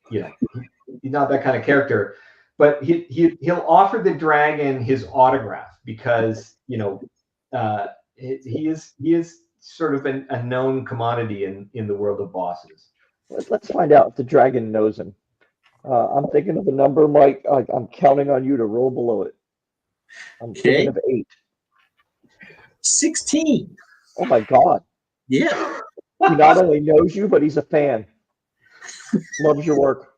C: he's not that kind of character. But he'll offer the dragon his autograph because he is sort of a known commodity in the world of bosses.
B: Let's find out if the dragon knows him. I'm thinking of a number, Mike. I'm counting on you to roll below it. I'm thinking of 8.
A: 16.
B: Oh my God.
A: Yeah.
B: He not only knows you, but he's a fan. Loves your work.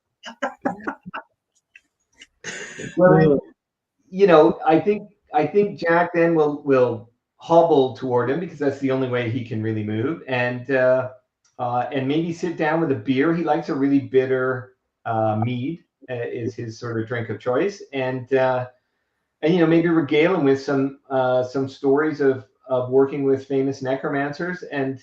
C: Well, I think Jack then will hobble toward him because that's the only way he can really move, and maybe sit down with a beer. He likes a really bitter mead is his sort of drink of choice, and maybe regale him with some stories of working with famous necromancers and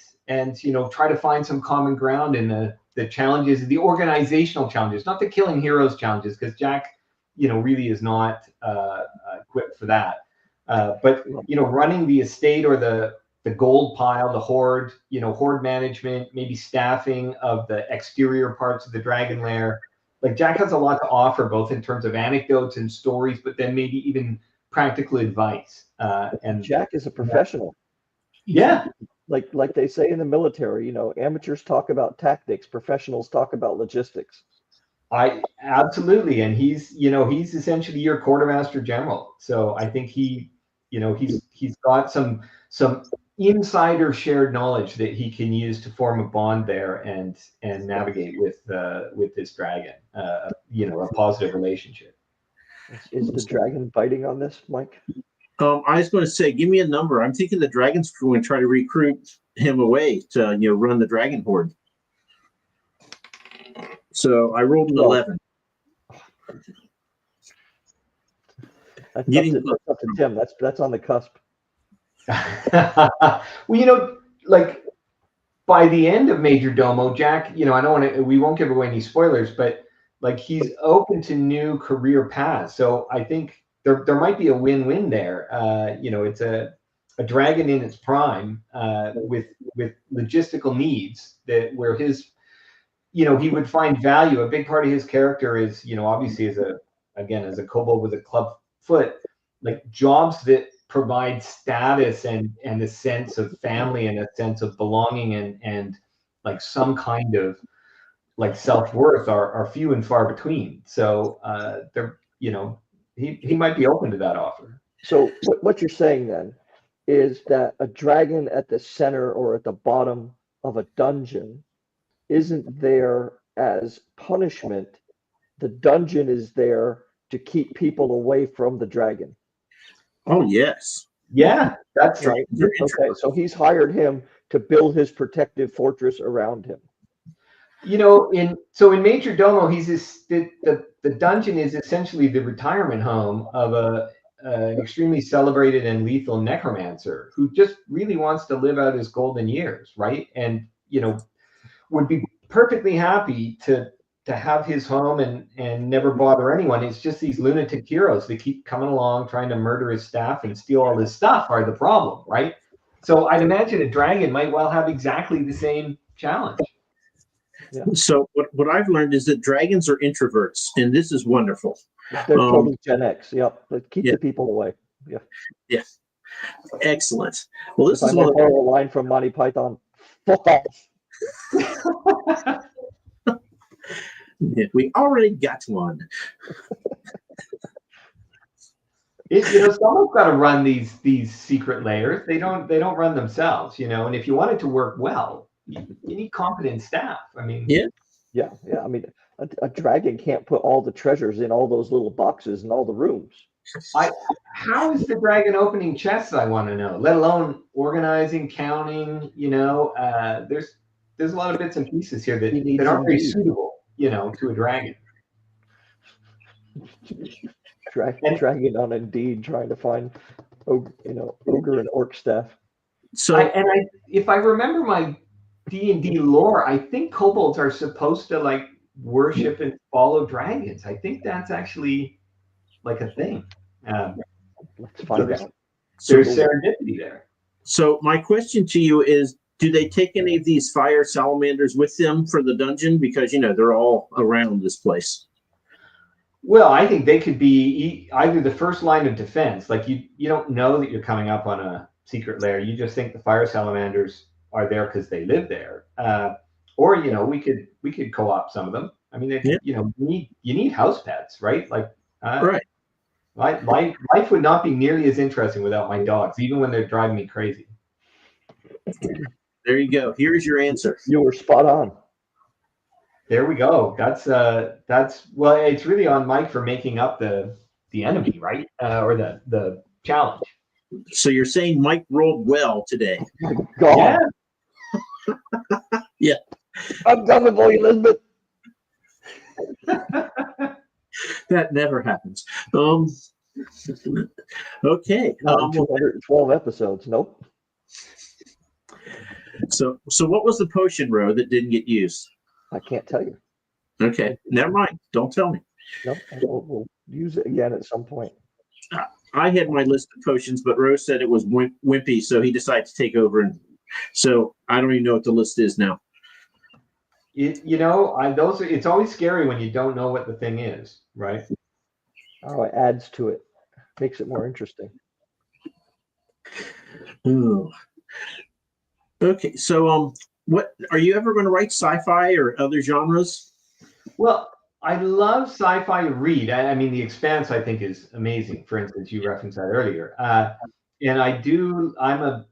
C: try to find some common ground in the challenges, the organizational challenges, not the killing heroes challenges, because Jack, really is not equipped for that. But running the estate or the gold pile, the hoard, hoard management, maybe staffing of the exterior parts of the dragon lair. Like Jack has a lot to offer, both in terms of anecdotes and stories, but then maybe even practical advice. And
B: Jack is a professional.
C: Yeah.
B: Like they say in the military, amateurs talk about tactics, professionals talk about logistics.
C: Absolutely. And he's essentially your quartermaster general. So I think he's got some insider shared knowledge that he can use to form a bond there and navigate with this dragon, a positive relationship.
B: Is the dragon biting on this, Mike?
A: I was going to say, give me a number. I'm thinking the dragon's going to try to recruit him away to run the dragon horde. So I rolled an 11.
B: That's up to Tim. That's on the cusp.
C: Well, by the end of Major Domo, Jack, I don't want to. We won't give away any spoilers, but he's open to new career paths. So I think there might be a win-win there. It's a dragon in its prime with logistical needs where his, he would find value. A big part of his character is, obviously as a kobold with a club foot, jobs that provide status and a sense of family and a sense of belonging and like some kind of like self-worth are few and far between. So they're, you know, he might be open to that offer.
B: So what you're saying then is that a dragon at the center or at the bottom of a dungeon isn't there as punishment. The dungeon is there to keep people away from the dragon.
A: Oh, yes.
C: Yeah, that's
B: Right.
A: They're
B: Okay, so he's hired him to build his protective fortress around him.
C: you know, in Major Domo, the dungeon is essentially the retirement home of an extremely celebrated and lethal necromancer who just really wants to live out his golden years, right? And you know, would be perfectly happy to have his home and never bother anyone. It's just these lunatic heroes that keep coming along trying to murder his staff and steal all his stuff are the problem, right? So I'd imagine a dragon might well have exactly the same challenge.
B: Yeah.
A: So what I've learned is that dragons are introverts, and this is wonderful.
B: They're total Gen X. Yep. But keep
A: Yeah.
B: the people away. Yeah.
A: Yeah. Excellent. Well, this
B: If I
A: is
B: might
A: one of
B: borrow a line from Monty Python, fuck off.
A: we already got one.
C: You know, someone's got to run these secret layers. They don't run themselves, you know. And if you want it to work well, you need competent staff. I mean,
A: Yeah.
B: Yeah. I mean, a dragon can't put all the treasures in all those little boxes in all the rooms.
C: How is the dragon opening chests? I want to know. Let alone organizing, counting. You know, there's a lot of bits and pieces here that aren't very suitable, you know, to a dragon.
B: Dragging on Indeed, trying to find, ogre and orc staff.
A: So
C: if I remember my D&D lore, I think kobolds are supposed to like worship and follow dragons. I think that's actually like a thing.
B: Let's find out.
C: There's serendipity there.
A: So my question to you is, do they take any of these fire salamanders with them for the dungeon? Because, you know, they're all around this place.
C: Well, I think they could be either the first line of defense. Like you don't know that you're coming up on a secret lair. You just think the fire salamanders are there because they live there. Or, you know, we could co-op some of them. I mean, you know, you need house pets, right? Like,
A: Right.
C: Life would not be nearly as interesting without my dogs, even when they're driving me crazy.
A: There you go. Here's your answer.
B: You were spot on.
C: There we go. That's well, it's really on Mike for making up the enemy, right? Or the challenge.
A: So you're saying Mike rolled well today?
B: God.
C: Yeah.
A: Yeah.
B: I'm coming for you, Elizabeth.
A: That never happens. Okay.
B: Not in 212 episodes. Nope.
A: So what was the potion row that didn't get used?
B: I can't tell you.
A: Okay, never mind. Don't tell me.
B: Nope. We'll use it again at some point.
A: I had my list of potions, but Rose said it was wimpy, so he decided to take over, and so I don't even know what the list is now.
C: You know, it's always scary when you don't know what the thing is, right?
B: Oh, it adds to it, makes it more interesting.
A: Ooh. Okay, so what are you ever going to write sci-fi or other genres?
C: Well, I love sci-fi to read. I mean, The Expanse I think is amazing. For instance, you referenced that earlier, and I'm a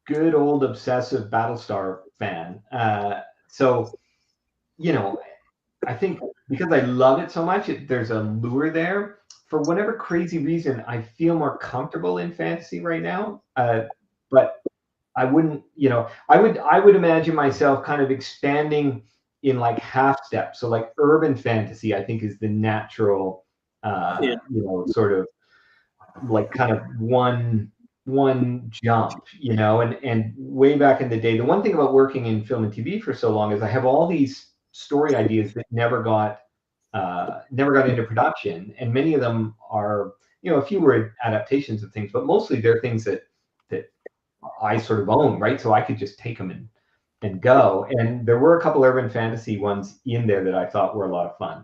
C: good old obsessive Battlestar fan. So, you know, I think because I love it so much, there's a lure there. For whatever crazy reason, I feel more comfortable in fantasy right now. But I wouldn't, you know, I would imagine myself kind of expanding in like half steps. So like urban fantasy, I think is the natural, you know, sort of like kind of one jump, you know, and way back in the day, the one thing about working in film and TV for so long is I have all these story ideas that never got into production, and many of them are, you know, a few were adaptations of things, but mostly they're things that I sort of own, right? So I could just take them and go. And there were a couple urban fantasy ones in there that I thought were a lot of fun.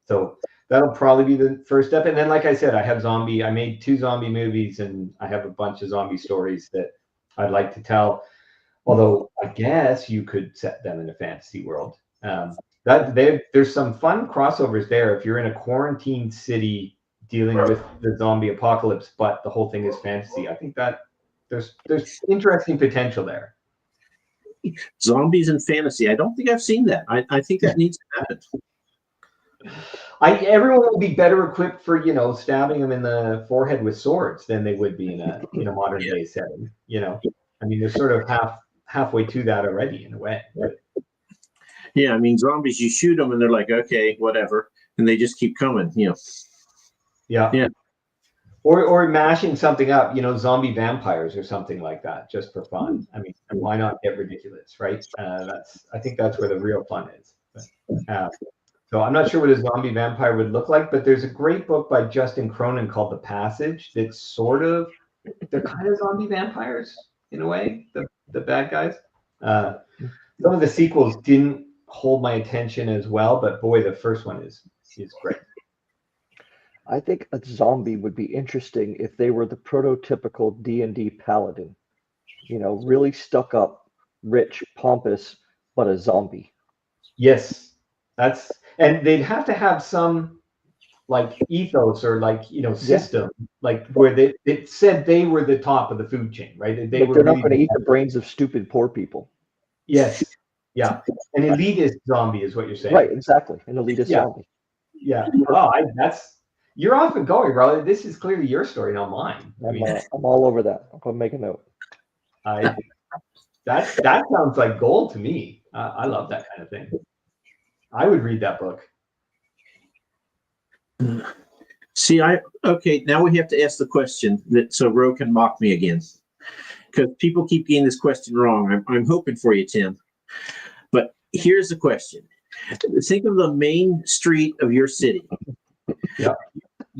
C: So that'll probably be the first step. And then, like I said, I made 2 zombie movies, and I have a bunch of zombie stories that I'd like to tell. Although I guess you could set them in a fantasy world. There's some fun crossovers there. If you're in a quarantine city dealing with the zombie apocalypse, but the whole thing is fantasy, I think that there's interesting potential there.
A: Zombies and fantasy. I don't think I've seen that. I think that needs to happen.
C: Everyone will be better equipped for stabbing them in the forehead with swords than they would be in a modern day setting. I mean, they're sort of halfway to that already in a way.
A: Yeah, I mean, zombies, you shoot them and they're like, okay, whatever, and they just keep coming.
C: Yeah. Or mashing something up, zombie vampires or something like that, just for fun. I mean, why not get ridiculous, right? I think that's where the real fun is. So I'm not sure what a zombie vampire would look like, but there's a great book by Justin Cronin called The Passage that's they're kind of zombie vampires in a way, the bad guys. Some of the sequels didn't hold my attention as well, but boy, the first one is great.
B: I think a zombie would be interesting if they were the prototypical D&D paladin. Really stuck up, rich, pompous, but a zombie.
C: Yes, and they'd have to have some like ethos or system, like where they said they were the top of the food chain, right?
B: They're not going to eat the brains of stupid poor people.
C: Yes, yeah, an elitist zombie is what you're saying,
B: right? Exactly, an elitist zombie.
C: Yeah. Oh, you're off and going, brother. This is clearly your story, not mine.
B: I'm all over that. I'm gonna make a note.
C: That sounds like gold to me. I love that kind of thing. I would read that book.
A: See, okay, now we have to ask the question so Ro can mock me again, because people keep getting this question wrong. I'm hoping for you, Tim. But here's the question. Think of the main street of your city.
C: Yeah.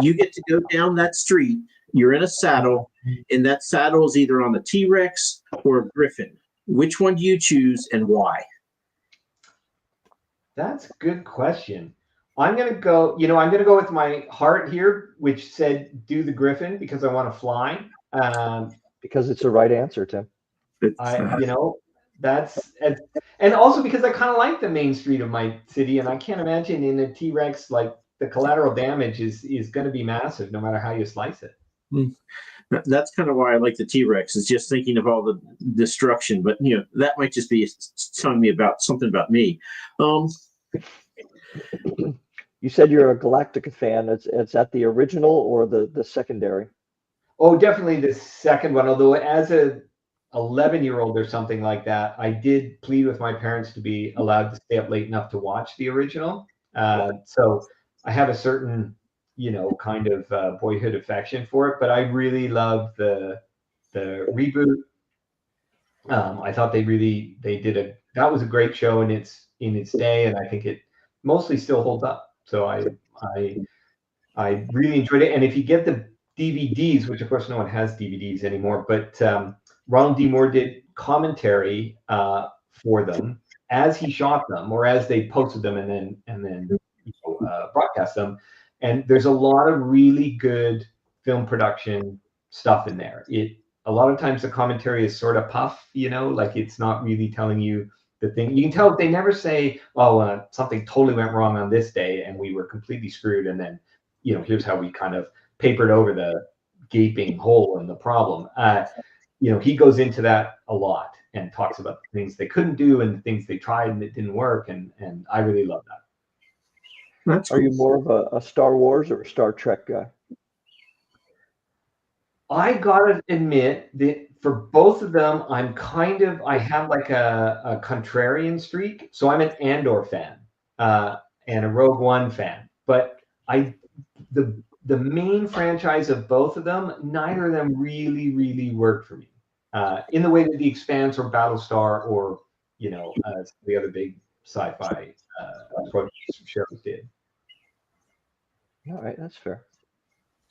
A: You get to go down that street. You're in a saddle, and that saddle is either on a T-Rex or a Griffin. Which one do you choose and why?
C: That's a good question. I'm going to go with my heart here, which said do the Griffin because I want to fly.
B: Because it's the right answer, Tim.
C: That's and also because I kind of like the main street of my city, and I can't imagine in a T-Rex like the collateral damage is going to be massive no matter how you slice it.
A: That's kind of why I like the T-Rex. Is just thinking of all the destruction, but that might just be telling me about something about me.
B: You said you're a Galactica fan. Is that the original or the secondary?
C: Oh, definitely the second one. Although as a 11-year-old or something like that, I did plead with my parents to be allowed to stay up late enough to watch the original. So I have a certain, kind of boyhood affection for it, but I really love the reboot. I thought that was a great show in its day, and I think it mostly still holds up. So I really enjoyed it. And if you get the DVDs, which of course no one has DVDs anymore, but Ronald D. Moore did commentary for them as he shot them or as they posted them and then broadcast them. And there's a lot of really good film production stuff in there. A lot of times the commentary is sort of puff, like it's not really telling you the thing. You can tell they never say, "Oh, something totally went wrong on this day and we were completely screwed," and then here's how we kind of papered over the gaping hole in the problem. He goes into that a lot and talks about the things they couldn't do and the things they tried and it didn't work, and I really love that.
B: Are you more of a Star Wars or a Star Trek guy?
C: I gotta admit that for both of them, I have like a contrarian streak. So I'm an Andor fan and a Rogue One fan, but the main franchise of both of them, neither of them really, really worked for me in the way that The Expanse or Battlestar or the other big sci-fi shows did.
B: All right, that's fair.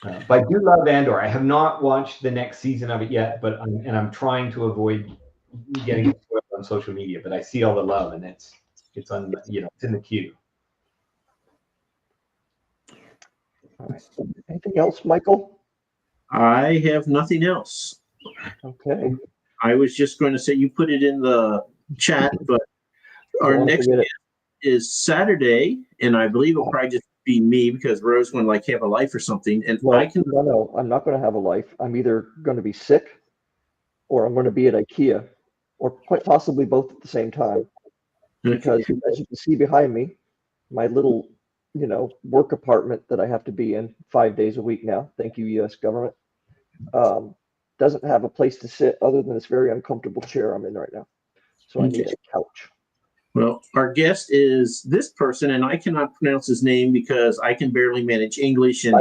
C: But I do love Andor. I have not watched the next season of it yet, but I'm trying to avoid getting spoiled on social media. But I see all the love, and it's on it's in the queue.
B: All right. Anything else, Michael?
A: I have nothing else.
B: Okay.
A: I was just going to say you put it in the chat, but our next guest is Saturday, and I believe it'll probably just be me because Rose would like have a life or something. And
B: Well,
A: I can
B: no, I'm not going to have a life. I'm either going to be sick, or I'm going to be at IKEA, or quite possibly both at the same time. Because as you can see behind me, my little, work apartment that I have to be in 5 days a week now. Thank you, U.S. government. Doesn't have a place to sit other than this very uncomfortable chair I'm in right now. So I need a couch.
A: Well, our guest is this person, and I cannot pronounce his name because I can barely manage English and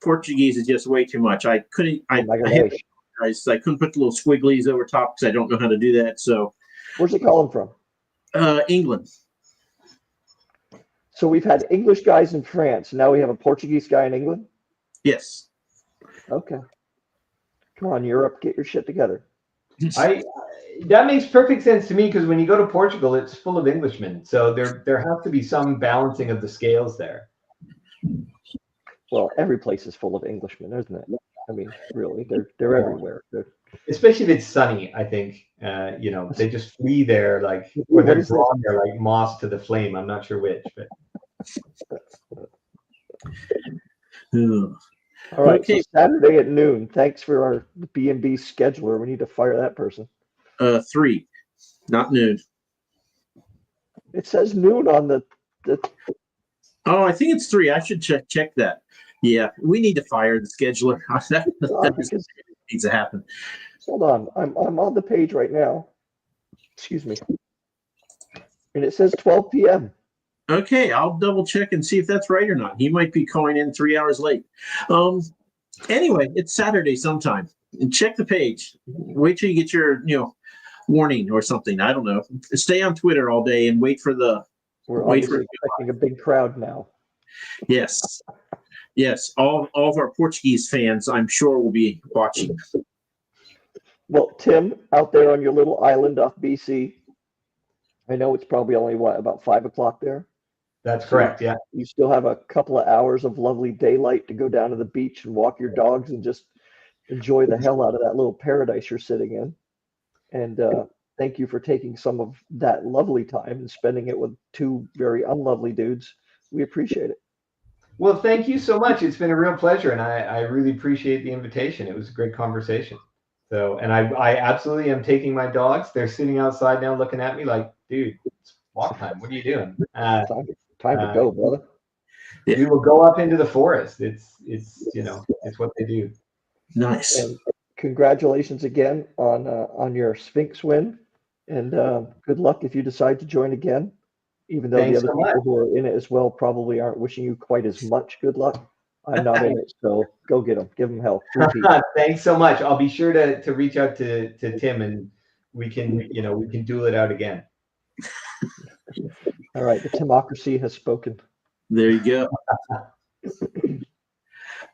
A: Portuguese is just way too much. I couldn't. I couldn't put the little squigglies over top because I don't know how to do that. So,
B: where's it calling from?
A: England.
B: So we've had English guys in France. Now we have a Portuguese guy in England.
A: Yes.
B: Okay. Come on, Europe, get your shit together.
C: That makes perfect sense to me because when you go to Portugal, it's full of Englishmen. So there has to be some balancing of the scales there.
B: Well, every place is full of Englishmen, isn't it? I mean, really, they're everywhere.
C: Especially if it's sunny, I think. They just flee there or they're drawn there like moss to the flame. I'm not sure which, but.
B: All right, okay. So Saturday at noon. Thanks for our B&B scheduler. We need to fire that person.
A: 3, not noon.
B: It says noon on the.
A: Oh, I think it's 3. I should check that. Yeah, we need to fire the scheduler. that needs to happen.
B: Hold on, I'm on the page right now. Excuse me. And it says 12 p.m.
A: Okay, I'll double check and see if that's right or not. He might be calling in 3 hours late. Anyway, it's Saturday sometime. And check the page. Wait till you get your, warning or something. I don't know. Stay on Twitter all day and wait for the.
B: We're obviously expecting a big crowd now.
A: Yes. Yes, all of our Portuguese fans, I'm sure, will be watching.
B: Well, Tim, out there on your little island off BC, I know it's probably only, about 5 o'clock there?
C: That's correct, yeah.
B: You still have a couple of hours of lovely daylight to go down to the beach and walk your dogs and just enjoy the hell out of that little paradise you're sitting in. And thank you for taking some of that lovely time and spending it with 2 very unlovely dudes. We appreciate it.
C: Well, thank you so much. It's been a real pleasure, and I really appreciate the invitation. It was a great conversation. So, and I absolutely am taking my dogs. They're sitting outside now looking at me like, dude, it's walk time. What are you doing?
B: Time to go, brother.
C: We will go up into the forest. It's what they do.
A: Nice.
B: And congratulations again on your Sphinx win, and good luck if you decide to join again. Even though the other people who are in it as well probably aren't wishing you quite as much good luck. I'm not in it, so go get them. Give them hell.
C: Thanks so much. I'll be sure to reach out to Tim, and we can duel it out again.
B: All right, the Timocracy has spoken.
A: There you go.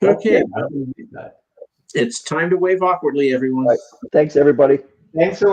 A: Okay. It's time to wave awkwardly, everyone.
B: Right. Thanks, everybody.
C: Thanks so much.